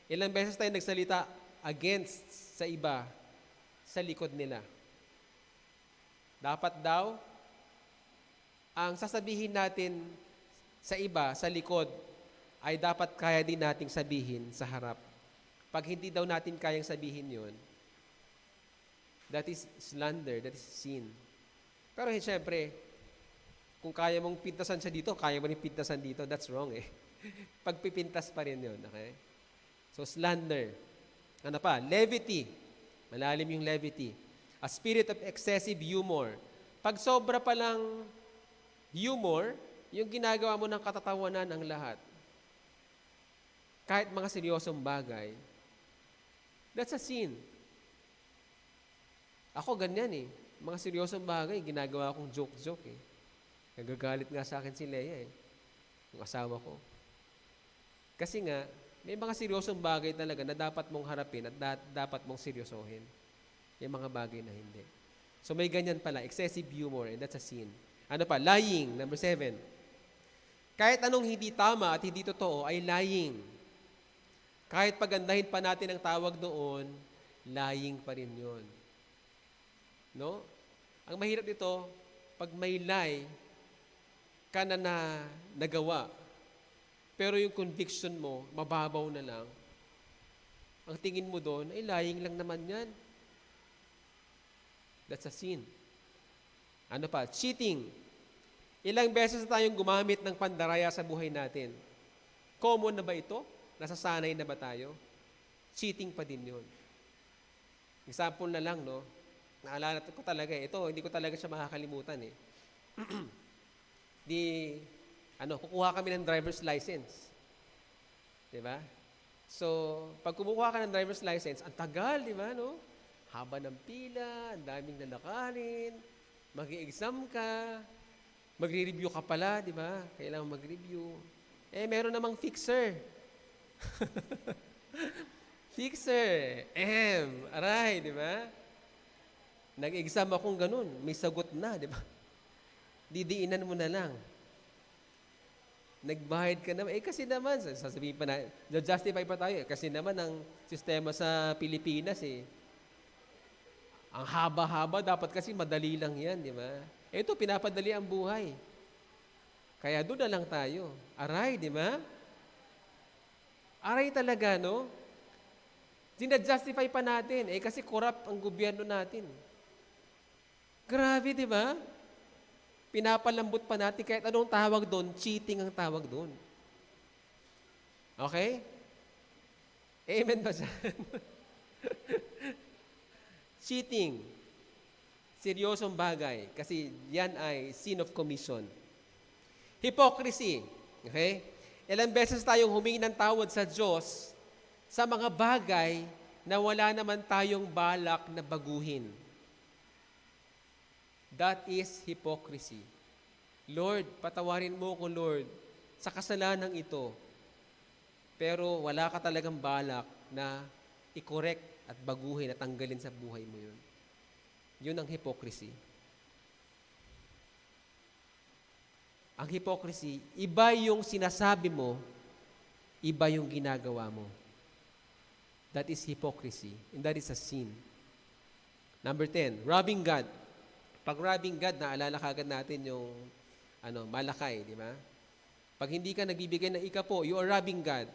Ilang beses tayo nagsalita against sa iba sa likod nila. Dapat daw, ang sasabihin natin sa iba, sa likod, ay dapat kaya din nating sabihin sa harap. Pag hindi daw natin kayang sabihin yun, that is slander, that is sin. Pero siyempre, kung kaya mong pintasan siya dito, kaya mo rin pintasan dito, that's wrong eh. Pagpipintas pa rin yun, okay? So slander. Ano pa? Levity. Malalim yung levity. A spirit of excessive humor. Pag sobra pa lang humor, yung ginagawa mo ng katatawanan ang lahat. Kahit mga seryosong bagay, that's a sin. Ako ganyan eh. Mga seryosong bagay, ginagawa akong joke-joke eh. Nagagalit nga sa akin si Leia eh. Yung asawa ko. Kasi nga, may mga seryosong bagay talaga na dapat mong harapin at dapat mong seryosohin. Yung mga bagay na hindi. So may ganyan pala, excessive humor, and that's a sin. Ano pa? Lying, number 7. Kahit anong hindi tama at hindi totoo ay lying. Kahit pagandahin pa natin ang tawag doon, lying pa rin yun. No? Ang mahirap dito, pag may lie ka na nagawa, pero yung conviction mo, mababaw na lang, ang tingin mo doon, ay lying lang naman yan. That's a sin. Ano pa? Cheating. Ilang beses na tayong gumamit ng pandaraya sa buhay natin. Common na ba ito? Nasasanay na ba tayo? Cheating pa din yun. Example na lang, no? Naalala ko talaga ito, hindi ko talaga siya makakalimutan eh. Kukuha kami ng driver's license. Diba? So, pag kumukuha ka ng driver's license, ang tagal, diba, no? Haba ng pila, ang daming lalakarin, mag-i-exam ka, magre-review ka pala, di ba? Kailangan mag-review. Meron namang fixer. Fixer. Aray, di ba? Nag-exam akong ganun, may sagot na, di ba? Didiinan mo na lang. Nagbayad ka naman. Kasi naman, sasabihin pa na, justify pa tayo. Kasi naman ang sistema sa Pilipinas ang haba-haba, dapat kasi madali lang yan, di ba? Ito, pinapadali ang buhay. Kaya doon na lang tayo. Aray, di ba? Aray talaga, no? Sinadjustify pa natin. Kasi corrupt ang gobyerno natin. Grabe, di ba? Pinapalambot pa natin. Kahit anong tawag doon, cheating ang tawag doon. Okay? Amen ba siya? Cheating. Seryosong bagay. Kasi yan ay sin of commission. Hypocrisy. Okay? Ilang beses tayong humingi ng tawad sa Diyos sa mga bagay na wala naman tayong balak na baguhin. That is hypocrisy. Lord, patawarin mo ko, Lord, sa kasalanan ito. Pero wala ka talagang balak na i-correct at baguhin at tanggalin sa buhay mo yun. Yun ang hypocrisy. Ang hypocrisy, iba yung sinasabi mo, iba yung ginagawa mo. That is hypocrisy. And that is a sin. Number 10, robbing God. Pag robbing God, naalala kagad natin yung Malakay, di ba? Pag hindi ka nagbibigay ng ikapo, you are robbing God.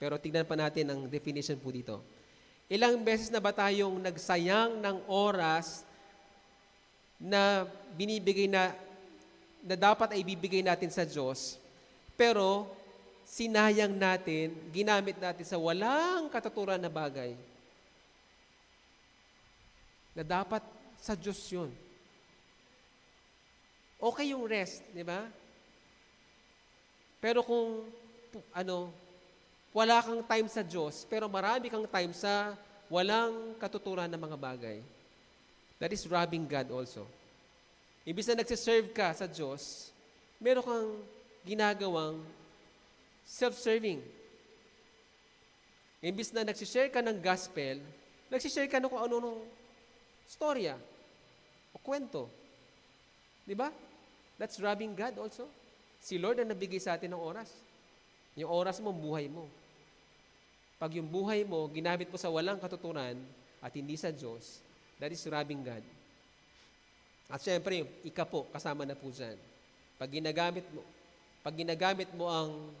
Pero tignan pa natin ang definition po dito. Ilang beses na ba tayong nagsayang ng oras na binibigay na dapat ay ibibigay natin sa Diyos, pero sinayang natin, ginamit natin sa walang katuturan na bagay, na dapat sa Diyos yun. Okay yung rest, di ba? Pero kung wala kang time sa Diyos, pero marami kang time sa walang katuturan na mga bagay, that is robbing God also. Ibig na nagsiserve ka sa Diyos, meron kang ginagawang self-serving. Imbis na nagsishare ka ng gospel, nagsishare ka ng kung ano-anong storya o kwento. Di ba? That's robbing God also. Si Lord ang nabigay sa atin ng oras. Yung oras mo, buhay mo. Pag yung buhay mo, ginamit mo sa walang katuturan at hindi sa Diyos, that is robbing God. At syempre, ikapo, kasama na po dyan. Pag ginagamit mo ang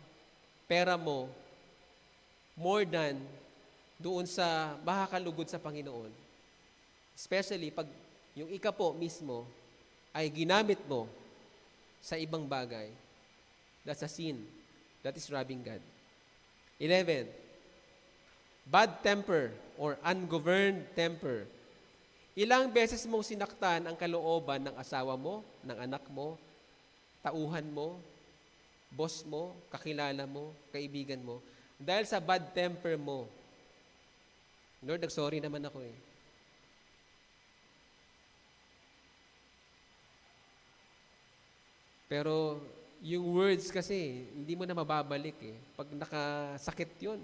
pera mo more than doon sa makakalugod sa Panginoon, especially pag yung ikapo mismo ay ginamit mo sa ibang bagay, that's a sin. That is robbing God. 11, bad temper or ungoverned temper. Ilang beses mong sinaktan ang kalooban ng asawa mo, ng anak mo, tauhan mo, boss mo, kakilala mo, kaibigan mo, dahil sa bad temper mo. Lord, nag-sorry naman ako eh. Pero yung words kasi, hindi mo na mababalik eh. Pag nakasakit yun.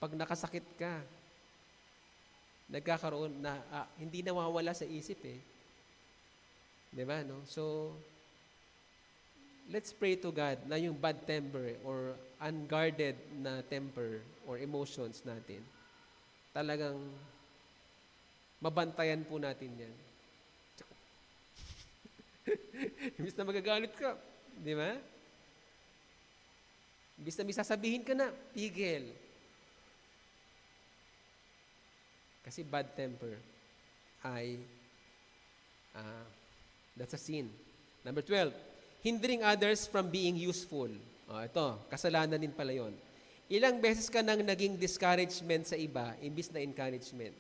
Pag nakasakit ka, nagkakaroon na, hindi nawawala sa isip eh. Diba, no? So, let's pray to God na yung bad temper or unguarded na temper or emotions natin, talagang mabantayan po natin yan. Imbis na magagalit ka, di ba? Imbis na may sasabihin ka na, pigil. Kasi bad temper ay, that's a sin. Number 12, hindering others from being useful. Ito, kasalanan din pala yon. Ilang beses ka nang naging discouragement sa iba, imbis na encouragement.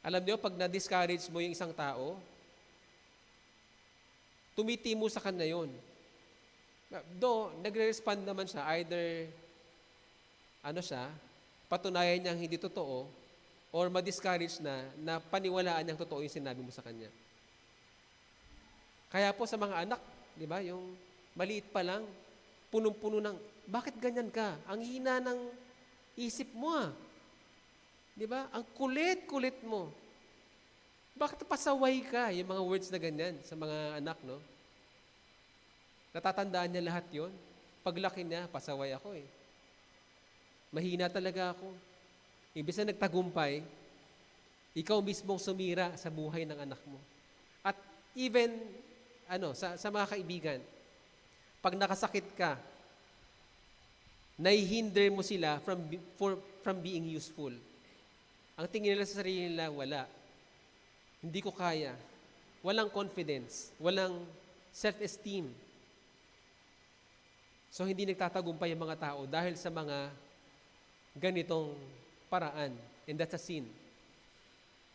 Alam niyo, pag na-discourage mo yung isang tao, tumitimo sa kanya yun. Nagre-respond naman siya, either, patunayan niyang hindi totoo, or ma-discourage na paniwalaan niyang totoo yung sinabi mo sa kanya. Kaya po sa mga anak, di ba, yung maliit pa lang, punong-puno ng, bakit ganyan ka? Ang hina ng isip mo Di ba? Ang kulit-kulit mo. Bakit pasaway ka? Yung mga words na ganyan sa mga anak, no? Natatandaan niya lahat yon. Paglaki niya, pasaway ako eh. Mahina talaga ako. Ibig na nagtagumpay, ikaw mismong sumira sa buhay ng anak mo. At even, sa mga kaibigan, pag nakasakit ka, naihinder mo sila from being useful. Ang tingin nila sa sarili nila, wala. Hindi ko kaya. Walang confidence. Walang self-esteem. So, hindi nagtatagumpay ang mga tao dahil sa mga ganitong paraan. And that's a sin.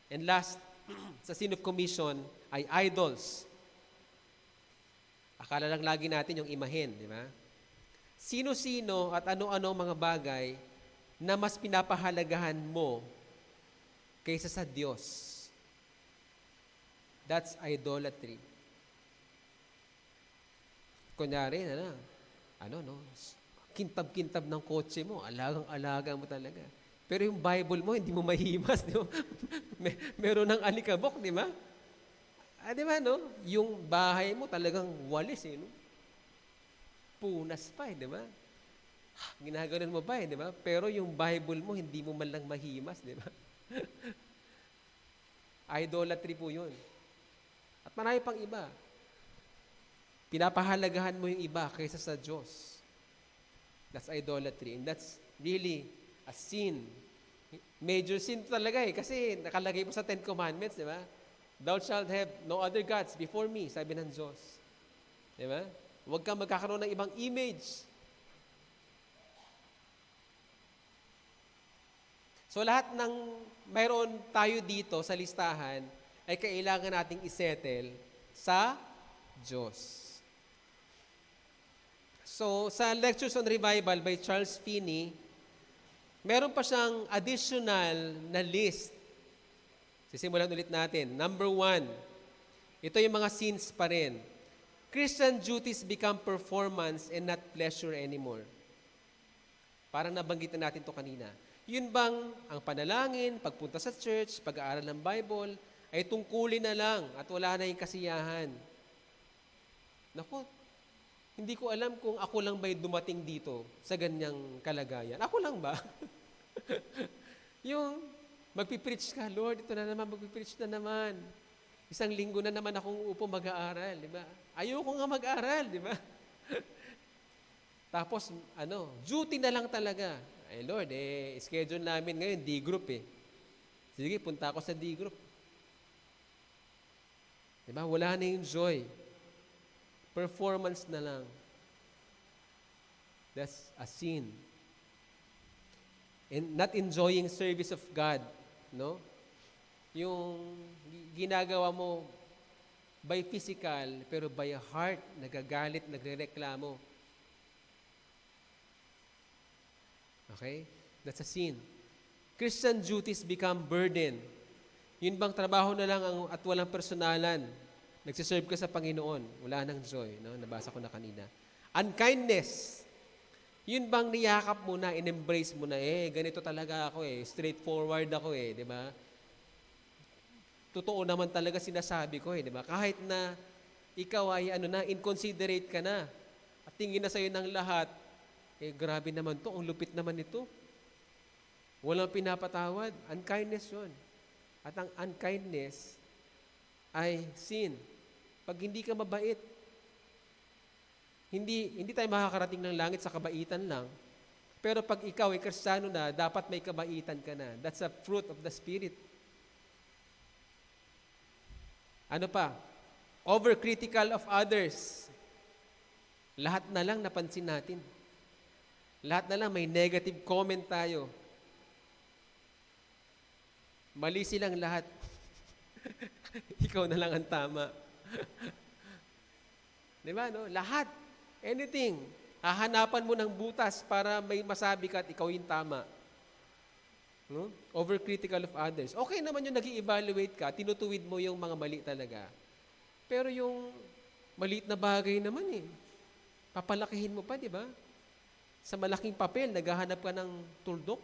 And last, sa sin of commission ay idols. Akala lang lagi natin yung imahen, di ba? Sino-sino at ano-ano mga bagay na mas pinapahalagahan mo kaysa sa Diyos. That's idolatry. Kunyari, kintab-kintab ng kotse mo, alagang-alaga mo talaga. Pero yung Bible mo, hindi mo mahimas, di ba? Meron ng alikabok, di ba? Di ba, no? Yung bahay mo talagang walis, no? Punas pa, di ba? Ginaganon mo pa, di ba? Pero yung Bible mo, hindi mo man lang mahimas, di ba? Idolatry po yun. At marami pang iba. Pinapahalagahan mo yung iba kaysa sa Diyos. That's idolatry. And that's really a sin. Major sin talaga eh. Kasi nakalagay mo sa Ten Commandments, di ba? Thou shalt have no other gods before me, sabi ng Diyos. Di ba? Huwag kang magkakaroon ng ibang image. So lahat ng mayroon tayo dito sa listahan ay kailangan nating isettle sa Diyos. So sa Lectures on Revival by Charles Finney, meron pa siyang additional na list. Sisimulan ulit natin. Number 1, ito yung mga sins pa rin. Christian duties become performance and not pleasure anymore. Parang nabanggit na natin to kanina. Yun bang ang panalangin, pagpunta sa church, pag-aaral ng Bible, ay tungkulin na lang at wala na yung kasiyahan? Naku, hindi ko alam kung ako lang ba'y dumating dito sa ganyang kalagayan. Ako lang ba? Yung magpipreach ka, Lord, ito na naman, magpipreach na naman. Isang linggo na naman akong upo mag-aaral, di ba? Ayoko nga mag-aaral, di ba? Tapos, duty na lang talaga. Ay Lord, schedule namin ngayon, D-group eh. Sige, punta ako sa D-group. Di ba? Wala na yung joy. Performance na lang. That's a sin. And not enjoying service of God, no? Yung ginagawa mo by physical, pero by a heart, nagagalit, nagrereklamo. Okay? That's a sin. Christian duties become burden. Yun bang trabaho na lang at walang personalan? Nagsiserve ka sa Panginoon, wala nang joy. No? Nabasa ko na kanina. Unkindness. Yun bang niyakap mo na, in-embrace mo na, ganito talaga ako straightforward ako di ba? Totoo naman talaga sinasabi ko di ba? Kahit na ikaw ay inconsiderate ka na, at tingin na sa'yo ng lahat, grabe naman to, ang lupit naman ito. Walang pinapatawad. Unkindness yun. At ang unkindness ay sin. Pag hindi ka mabait, hindi tayo makakarating ng langit sa kabaitan lang. Pero pag ikaw ay Kristiyano na, dapat may kabaitan ka na. That's a fruit of the Spirit. Ano pa? Overcritical of others. Lahat na lang napansin natin. Lahat na lang may negative comment tayo. Mali silang lahat. Ikaw na lang ang tama. Di ba, no? Lahat. Anything. Hahanapan mo ng butas para may masabi ka at ikaw yung tama. No? Overcritical of others. Okay naman yung nag-i-evaluate ka, tinutuwid mo yung mga mali talaga. Pero yung maliit na bagay naman papalakihin mo pa, di ba? Sa malaking papel, naghahanap ka ng tuldok.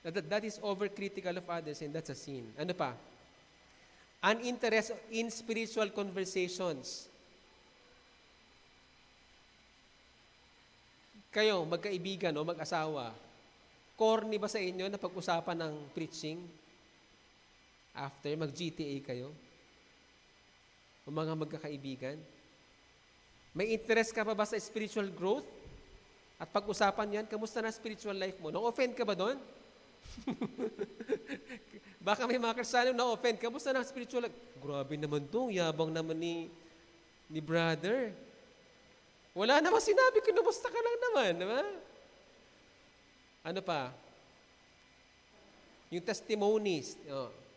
That is overcritical of others and that's a sin. Ano pa? Uninterest in spiritual conversations. Kayo, magkaibigan o mag-asawa, corny ba sa inyo na pag-usapan ng preaching? After, mag-GTA kayo? O mga magkakaibigan? May interest ka pa ba sa spiritual growth? At pag-usapan yan, kamusta na spiritual life mo? Na-offend ka ba doon? Baka may mga Kristiyano na-offend. Kamusta na spiritual life? Grabe naman to, yabang naman ni brother. Wala namang sinabi, kinumusta ka lang naman, di ba? Ano pa? Yung testimonies,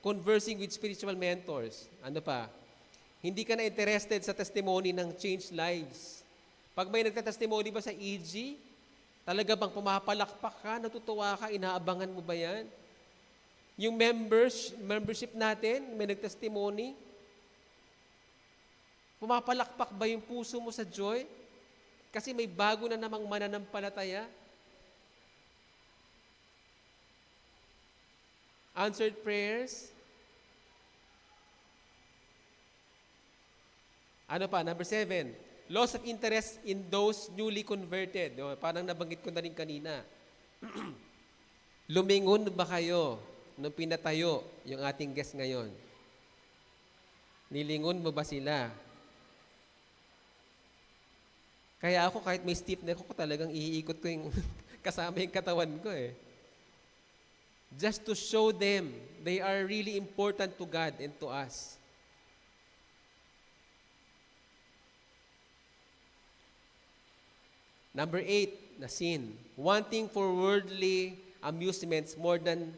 conversing with spiritual mentors. Ano pa? Hindi ka na interested sa testimony ng changed lives. Pag may nagka-testimony ba sa EG, talaga bang pumapalakpak ka, natutuwa ka, inaabangan mo ba yan? Yung membership natin, may nag-testimony, pumapalakpak ba yung puso mo sa joy? Kasi may bago na namang mananampalataya. Answered prayers. Ano pa? Number 7. Loss of interest in those newly converted. Parang nabanggit ko na rin kanina. Lumingon ba kayo nung pinatayo yung ating guest ngayon? Nilingon mo ba sila? Kaya ako kahit may stiff neck ako, talagang iikot ko yung kasama yung katawan ko eh. Just to show them they are really important to God and to us. Number 8 na sin. Wanting for worldly amusements more than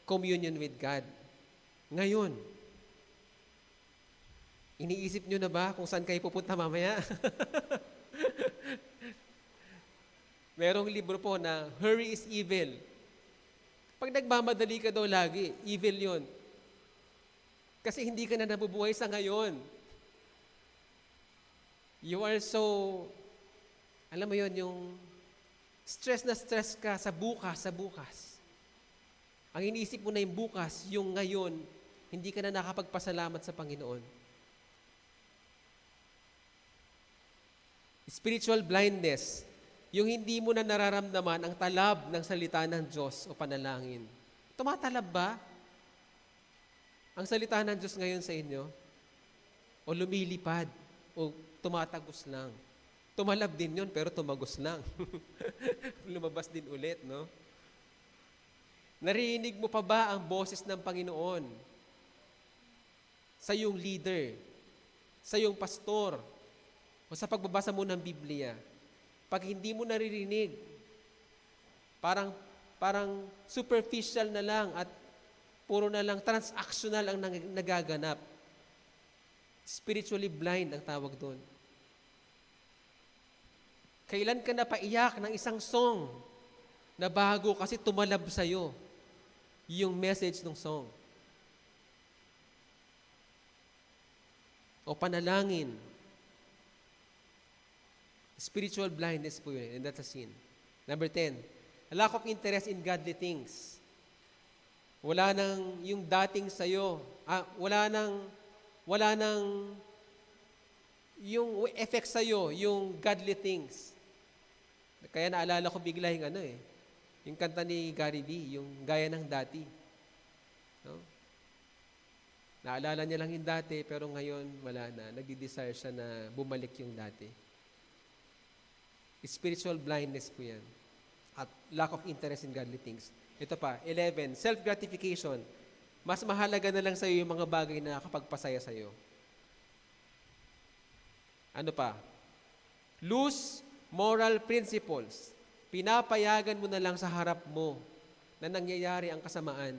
communion with God. Ngayon, iniisip nyo na ba kung saan kayo pupunta mamaya? Merong libro po na Hurry is Evil. Pag nagmamadali ka daw lagi, evil yon. Kasi hindi ka na nabubuhay sa ngayon. You are so, alam mo yon, yung stress na stress ka sa bukas. Ang iniisip mo na yung bukas, yung ngayon, hindi ka na nakapagpasalamat sa Panginoon. Spiritual blindness, yung hindi mo na nararamdaman ang talab ng salita ng Diyos o panalangin. Tumatalab ba ang salita ng Diyos ngayon sa inyo? O lumilipad? O tumatagos lang? Tumalab din yun, pero tumagos lang. Lumabas din ulit, no? Narinig mo pa ba ang boses ng Panginoon sa iyong leader, sa iyong pastor, o sa pagbabasa mo ng Biblia? Pag hindi mo naririnig, parang superficial na lang at puro na lang transactional ang nagaganap. Spiritually blind ang tawag doon. Kailan ka napaiyak ng isang song na bago kasi tumalab sa'yo yung message ng song? O panalangin. Spiritual blindness po yun, and that's a sin. Number 10, a lack of interest in godly things. Wala nang yung dating sa'yo, wala nang yung effect sa'yo, yung godly things. Kaya naalala ko bigla yung kanta ni Gary V, yung gaya ng dati. No? Naalala niya lang yung dati, pero ngayon wala na. Nagdi-desire siya na bumalik yung dati. Spiritual blindness po yan. At lack of interest in godly things. Ito pa, 11, self-gratification. Mas mahalaga na lang sa iyo yung mga bagay na nakakapagpasaya sa iyo. Ano pa? Loose moral principles. Pinapayagan mo na lang sa harap mo na nangyayari ang kasamaan.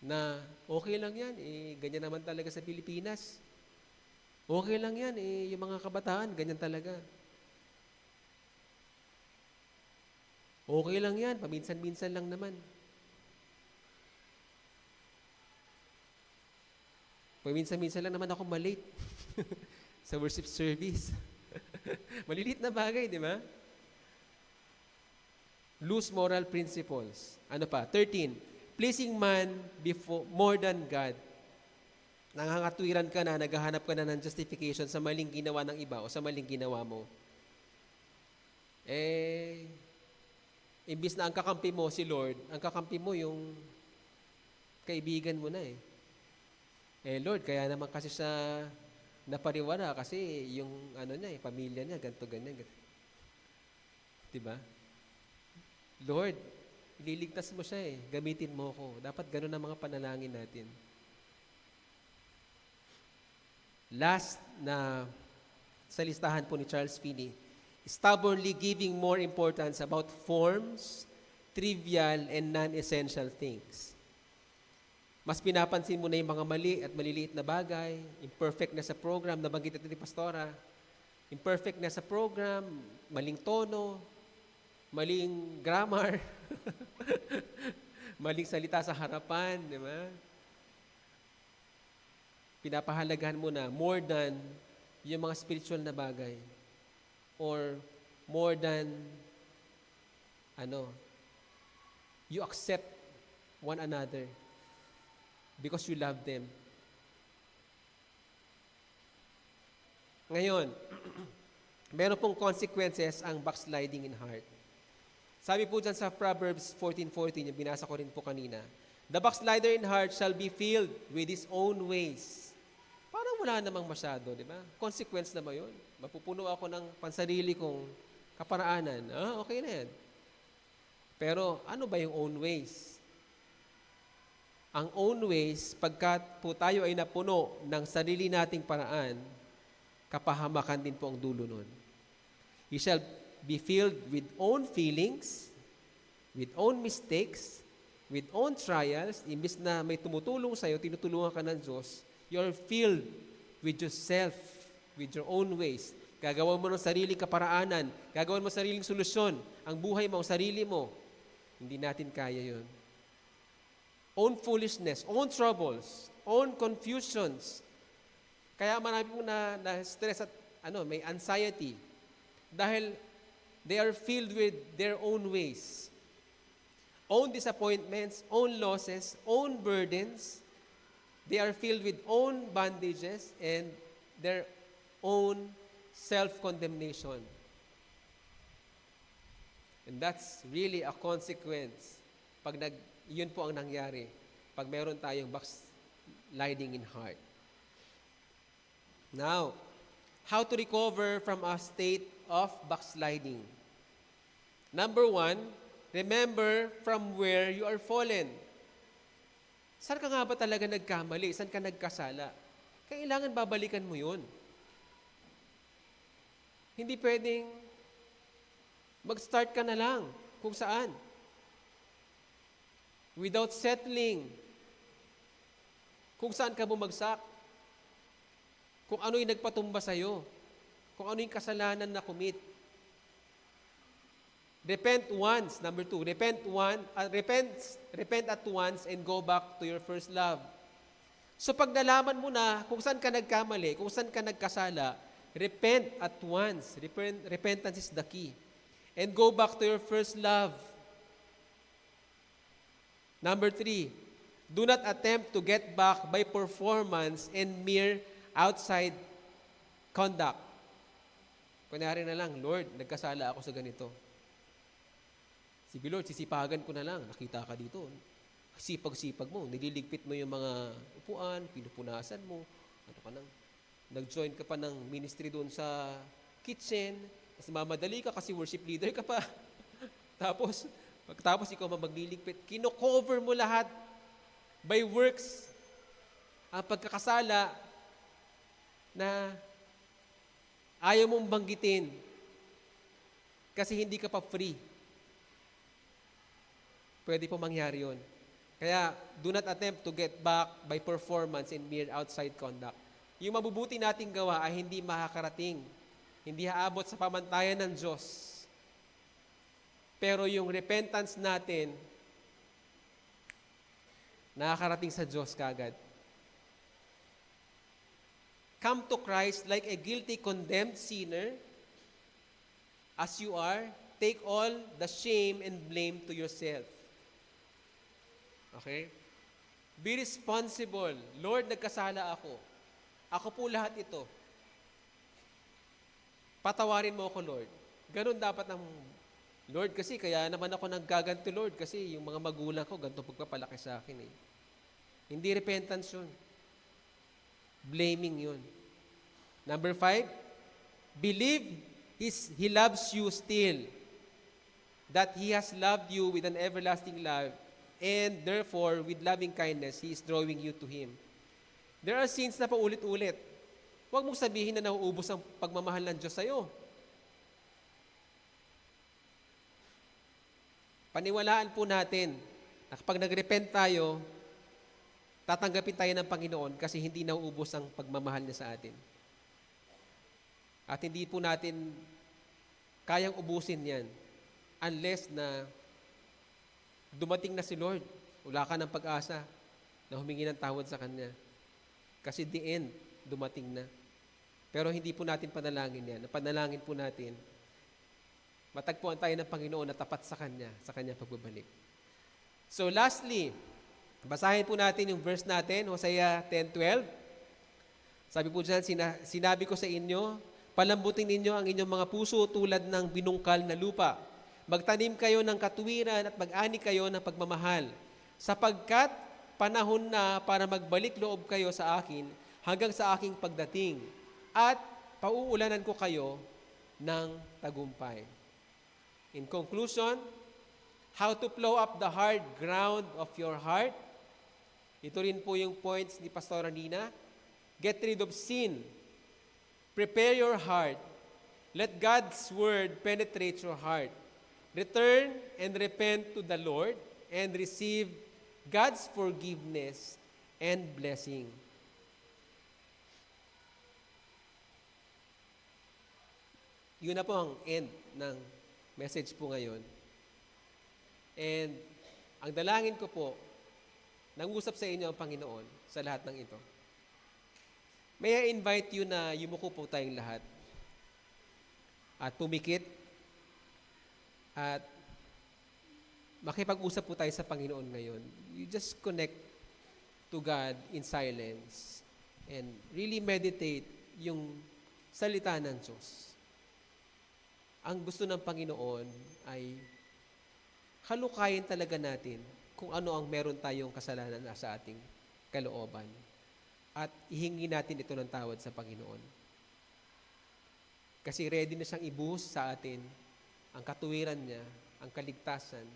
Na okay lang yan, ganyan naman talaga sa Pilipinas. Okay lang yan, yung mga kabataan, ganyan talaga. Okay lang yan, paminsan-minsan lang naman. Paminsan-minsan lang naman ako malate sa worship service. Maliliit na bagay, di ba? Loose moral principles. Ano pa? 13, pleasing man before more than God. Nangangatwiran ka na, naghahanap ka na ng justification sa maling ginawa ng iba o sa maling ginawa mo. Imbis na ang kakampi mo si Lord, ang kakampi mo yung kaibigan mo na Lord, kaya naman kasi siya napariwara kasi yung pamilya niya, ganito, ganyan. Diba? Lord, ililigtas mo siya gamitin mo ko. Dapat ganun ang mga panalangin natin. Last na sa listahan po ni Charles Finney, stubbornly giving more importance about forms, trivial, and non-essential things. Mas pinapansin mo na yung mga mali at maliliit na bagay, imperfect na sa program, nabanggit natin ni Pastora, imperfect na sa program, maling tono, maling grammar, maling salita sa harapan, di ba? Pinapahalagahan mo na more than yung mga spiritual na bagay. Or more than, you accept one another because you love them. Ngayon, meron pong consequences ang backsliding in heart. Sabi po dyan sa Proverbs 14:14, yung binasa ko rin po kanina, the backslider in heart shall be filled with his own ways. Parang wala namang masyado, di ba? Consequence na ba yun? mapupuno ako ng pansarili kong kaparaanan, okay na yan. Pero ano ba yung own ways? Ang own ways, pagkat po tayo ay napuno ng sarili nating paraan, kapahamakan din po ang dulo nun. You shall be filled with own feelings, with own mistakes, with own trials. Imbis na may tumutulong sa'yo, tinutulungan ka ng Diyos, you're filled with yourself, with your own ways. Gagawa mo ng sariling kaparaanan, gagawa mo ng sariling solusyon, ang buhay mo, ang sarili mo. Hindi natin kaya yun. Own foolishness, own troubles, own confusions. Kaya marami pong na-stress at may anxiety dahil they are filled with their own ways. Own disappointments, own losses, own burdens. They are filled with own bondages and their own self-condemnation. And that's really a consequence pag yun po ang nangyari pag meron tayong backsliding in heart. Now, how to recover from a state of backsliding? Number 1, remember from where you are fallen. Saan ka nga ba talaga nagkamali? Saan ka nagkasala? Kailangan babalikan mo yun. Hindi pwedeng mag-start ka na lang kung saan. Without settling kung saan ka bumagsak. Kung ano yung nagpatumba sa'yo. Kung ano yung kasalanan na commit. Repent once. Number 2, repent at once and go back to your first love. So pag nalaman mo na kung saan ka nagkamali, kung saan ka nagkasala, repent at once. Repentance is the key. And go back to your first love. Number 3, do not attempt to get back by performance and mere outside conduct. Kunyari na lang, Lord, nagkasala ako sa ganito. Sige Lord, sisipagan ko na lang. Nakita ka dito. Sipag-sipag mo. Nililigpit mo yung mga upuan, pinupunasan mo. Ano ka nang, nag-join ka pa ng ministry doon sa kitchen. Tapos mamadali ka kasi worship leader ka pa. Pagkatapos ikaw magliligpit. Kino-cover mo lahat by works. Ang pagkakasala na ayaw mong banggitin kasi hindi ka pa free. Pwede po mangyari yun. Kaya, do not attempt to get back by performance and mere outside conduct. Yung mabubuti nating gawa ay hindi makakarating. Hindi haabot sa pamantayan ng Diyos. Pero yung repentance natin, nakakarating sa Diyos kagad. Come to Christ like a guilty, condemned sinner. As you are, take all the shame and blame to yourself. Okay? Be responsible. Lord, nagkasala ako. Ako po lahat ito. Patawarin mo ako, Lord. Ganun dapat ang Lord, kasi kaya naman ako naggaganto, Lord, kasi yung mga magulang ko, ganito pagpapalaki sa akin eh. Hindi repentance yun. Blaming yun. Number 5, believe He loves you still. That He has loved you with an everlasting love, and therefore, with loving kindness, He is drawing you to Him. There are sins na paulit-ulit. Huwag mong sabihin na nauubos ang pagmamahal ng Diyos sa'yo. Paniwalaan po natin na kapag nag-repent tayo, tatanggapin tayo ng Panginoon kasi hindi nauubos ang pagmamahal niya sa atin. At hindi po natin kayang ubusin yan unless na dumating na si Lord. Wala ka ng pag-asa na humingi ng tawad sa Kanya. Kasi the end, dumating na. Pero hindi po natin panalangin yan. Panalangin po natin, matagpuan tayo ng Panginoon na tapat sa Kanya pagbabalik. So lastly, basahin po natin yung verse natin, Hosea 10:12. Sabi po dyan, sinabi ko sa inyo, palambutin ninyo ang inyong mga puso tulad ng binungkal na lupa. Magtanim kayo ng katuwiran at mag-ani kayo ng pagmamahal. Sapagkat panahon na para magbalik loob kayo sa akin hanggang sa aking pagdating. At pauulanan ko kayo ng tagumpay. In conclusion, how to plow up the hard ground of your heart. Ito rin po yung points ni Pastora Nina. Get rid of sin. Prepare your heart. Let God's word penetrate your heart. Return and repent to the Lord and receive God's forgiveness and blessing. Yun na po ang end ng message po ngayon. And ang dalangin ko po, nangusap sa inyo ang Panginoon sa lahat ng ito. May I invite you na yumuko po tayong lahat at pumikit at makipag-usap po tayo sa Panginoon ngayon. You just connect to God in silence and really meditate yung salita ng Diyos. Ang gusto ng Panginoon ay halukayin talaga natin kung ano ang meron tayong kasalanan sa ating kalooban at ihingi natin ito ng tawad sa Panginoon. Kasi ready na siyang ibuhos sa atin ang katuwiran niya, ang kaligtasan.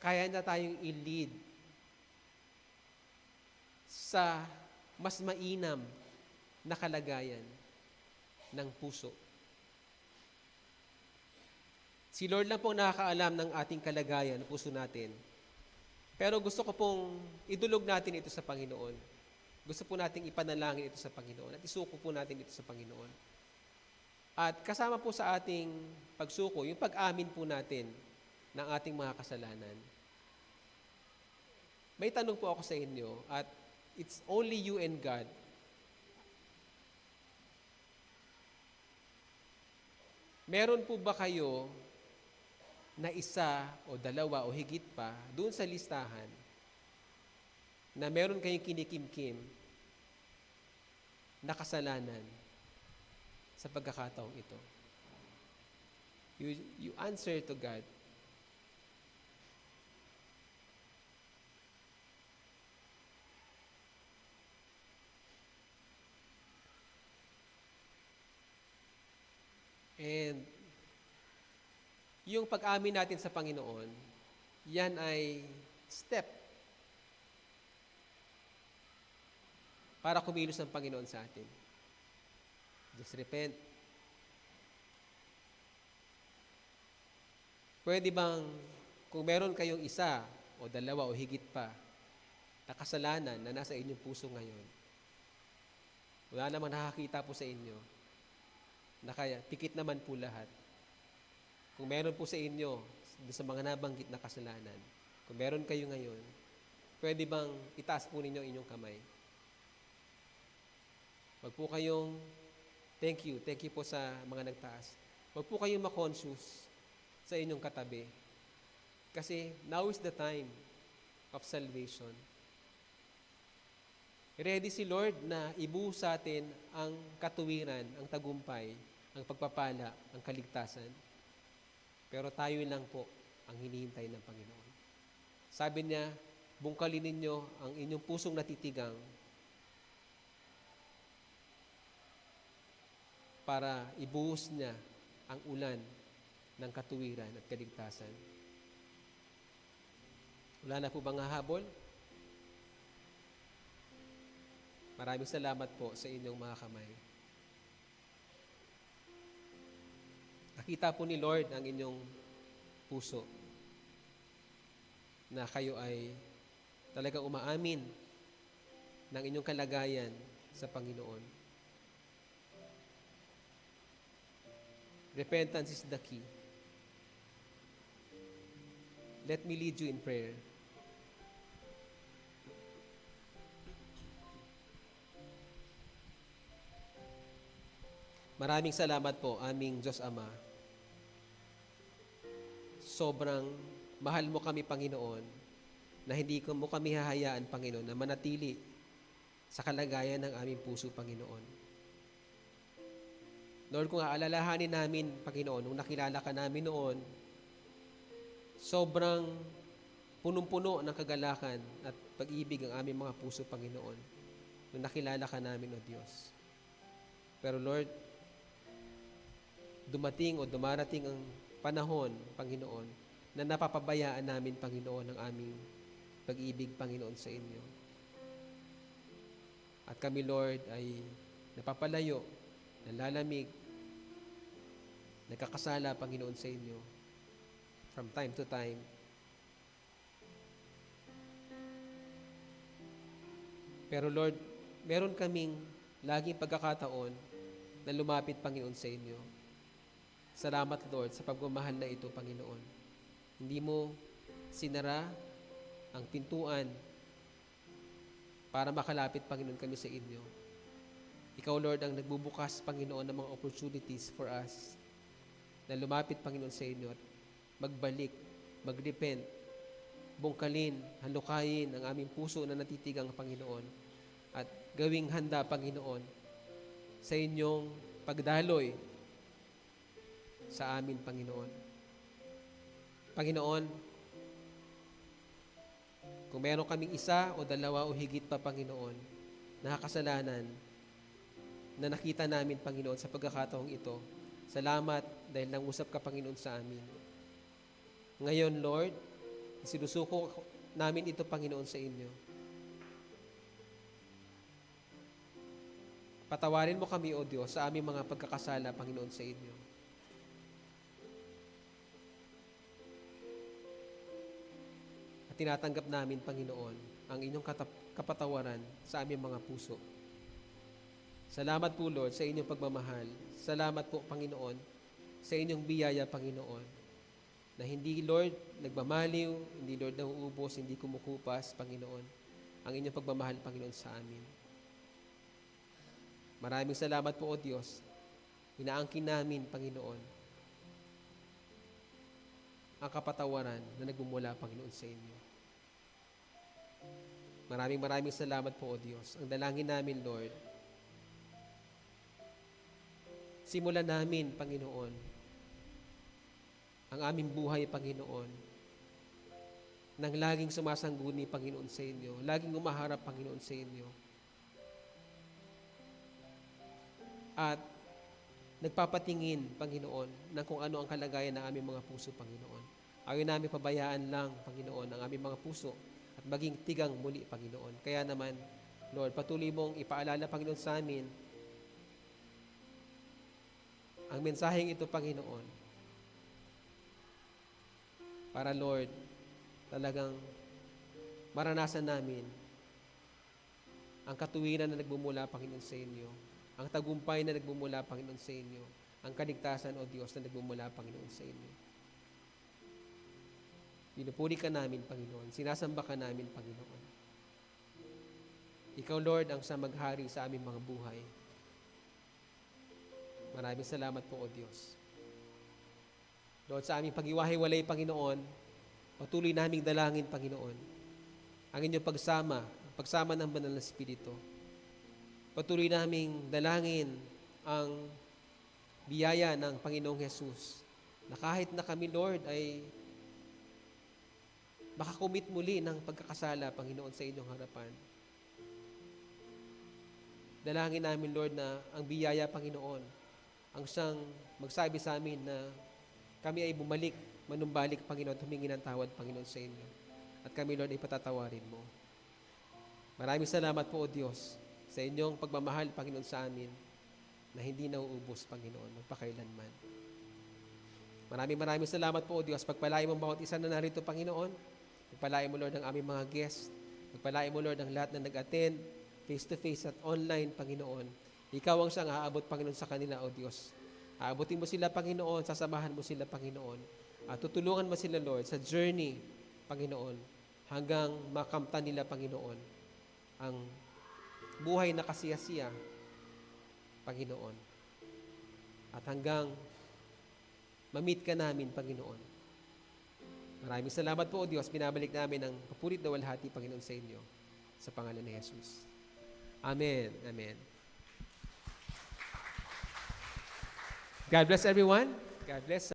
Kaya na tayong i-lead sa mas mainam na kalagayan ng puso. Si Lord lang po nakakaalam ng ating kalagayan, ng puso natin. Pero gusto ko pong idulog natin ito sa Panginoon. Gusto po nating ipanalangin ito sa Panginoon at isuko po natin ito sa Panginoon. At kasama po sa ating pagsuko, yung pag-amin po natin ng ating mga kasalanan. May tanong po ako sa inyo at it's only you and God. Meron po ba kayo na isa o dalawa o higit pa doon sa listahan na meron kayong kinikimkim na kasalanan sa pagkakataong ito? You answer to God. And yung pag-amin natin sa Panginoon, yan ay step para kumilos ng Panginoon sa atin. Just repent. Pwede bang, kung meron kayong isa o dalawa o higit pa na kasalanan na nasa inyong puso ngayon, wala namang nakakita po sa inyo, na kaya pikit naman po lahat. Kung meron po sa inyo, sa mga nabanggit na kasalanan, kung meron kayo ngayon, pwede bang itaas po ninyo inyong kamay? Wag po kayong, thank you po sa mga nagtaas. Wag po kayong ma-conscious sa inyong katabi. Kasi now is the time of salvation. Ready si Lord na ibuhos sa atin ang katuwiran, ang tagumpay, ang pagpapala, ang kaligtasan. Pero tayo lang po ang hinihintay ng Panginoon. Sabi niya, bungkalin ninyo ang inyong pusong natitigang para ibuhos niya ang ulan ng katuwiran at kaligtasan. Wala na po bang hahabol? Maraming salamat po sa inyong mga kamay. Nakita po ni Lord ang inyong puso na kayo ay talagang umaamin ng inyong kalagayan sa Panginoon. Repentance is the key. Let me lead you in prayer. Maraming salamat po, aming Diyos Ama. Sobrang mahal mo kami, Panginoon, na hindi mo kami hahayaan, Panginoon, na manatili sa kalagayan ng aming puso, Panginoon. Lord, kung aalalahanin namin, Panginoon, nung nakilala ka namin noon, sobrang punong-puno ng kagalakan at pag-ibig ang aming mga puso, Panginoon, nung nakilala ka namin, O Diyos. Pero Lord, dumating o dumarating ang panahon, Panginoon, na napapabayaan namin, Panginoon, ang aming pag-ibig, Panginoon, sa inyo. At kami, Lord, ay napapalayo, nalalamig, nagkakasala, Panginoon, sa inyo from time to time. Pero Lord, meron kaming laging pagkakataon na lumapit, Panginoon, sa inyo. Salamat, Lord, sa pagmamahal na ito, Panginoon. Hindi mo sinara ang pintuan para makalapit, Panginoon, kami sa inyo. Ikaw, Lord, ang nagbubukas, Panginoon, ng mga opportunities for us na lumapit, Panginoon, sa inyo at magbalik, mag-repent, bungkalin, halukayin ang aming puso na natitigang, Panginoon, at gawing handa, Panginoon, sa inyong pagdaloy sa amin, Panginoon. Panginoon, kung meron kaming isa o dalawa o higit pa, Panginoon, na kasalanan na nakita namin, Panginoon, sa pagkakataong ito, salamat dahil nangusap ka, Panginoon, sa amin. Ngayon, Lord, sinusuko namin ito, Panginoon, sa inyo. Patawarin mo kami, O Diyos, sa aming mga pagkakasala, Panginoon, sa inyo. At tinatanggap namin, Panginoon, ang inyong kapatawaran sa aming mga puso. Salamat po, Lord, sa inyong pagmamahal. Salamat po, Panginoon, sa inyong biyaya, Panginoon, na hindi, Lord, nagmamaliw, hindi, Lord, nauubos, hindi kumukupas, Panginoon, ang inyong pagmamahal, Panginoon, sa amin. Maraming salamat po, O Diyos. Inaangkin namin, Panginoon, ang kapatawaran na nagmumula, Panginoon, sa inyo. Maraming salamat po, O Diyos. Ang dalangin namin, Lord, simulan namin, Panginoon, ang aming buhay, Panginoon, nang laging sumasangguni, Panginoon, sa inyo, laging umaharap, Panginoon, sa inyo, at nagpapatingin, Panginoon, ng kung ano ang kalagayan ng aming mga puso, Panginoon. Ayaw namin pabayaan lang, Panginoon, ang aming mga puso at maging tigang muli, Panginoon. Kaya naman, Lord, patuloy mong ipaalala, Panginoon, sa amin ang mensaheng ito, Panginoon, para, Lord, talagang maranasan namin ang katuwiran na nagmumula, Panginoon, sa inyo. Ang tagumpay na nagmumula, Panginoon, sa inyo. Ang kaligtasan, O Diyos, na nagmumula, Panginoon, sa inyo. Pinupuri ka namin, Panginoon. Sinasamba ka namin, Panginoon. Ikaw, Lord, ang samaghari sa aming mga buhay. Maraming salamat po, O Diyos. Lord, sa aming pag-iwahiwalay, Panginoon, patuloy naming dalangin, Panginoon, ang inyong pagsama ng Banal na Espiritu. Patuloy naming dalangin ang biyaya ng Panginoong Hesus na kahit na kami, Lord, ay makakumit muli ng pagkakasala, Panginoon, sa inyong harapan. Dalangin namin, Lord, na ang biyaya, Panginoon, ang siyang magsabi sa amin na kami ay bumalik, manumbalik, Panginoon, humingi ng tawad, Panginoon, sa inyo. At kami, Lord, ay patatawarin mo. Maraming salamat po, O Diyos, sa inyong pagmamahal, Panginoon, sa amin, na hindi nauubos, Panginoon, magpakailanman. Maraming salamat po, O Diyos. Pagpalain mo bawat isa na narito, Panginoon. Pagpalain mo, Lord, ang aming mga guests. Pagpalain mo, Lord, ang lahat na nag-attend, face-to-face at online, Panginoon. Ikaw ang siyang aabot, Panginoon, sa kanila, O Diyos. Aabutin mo sila, Panginoon. Sasamahan mo sila, Panginoon. At tutulungan mo sila, Lord, sa journey, Panginoon, hanggang makamtan nila, Panginoon, ang buhay na kasiyasiya, Panginoon. At hanggang ma-meet ka namin, Panginoon. Maraming salamat po, O Diyos. Binabalik namin ang papurit na walhati, Panginoon, sa inyo. Sa pangalan ni Jesus. Amen. Amen. God bless everyone. God bless.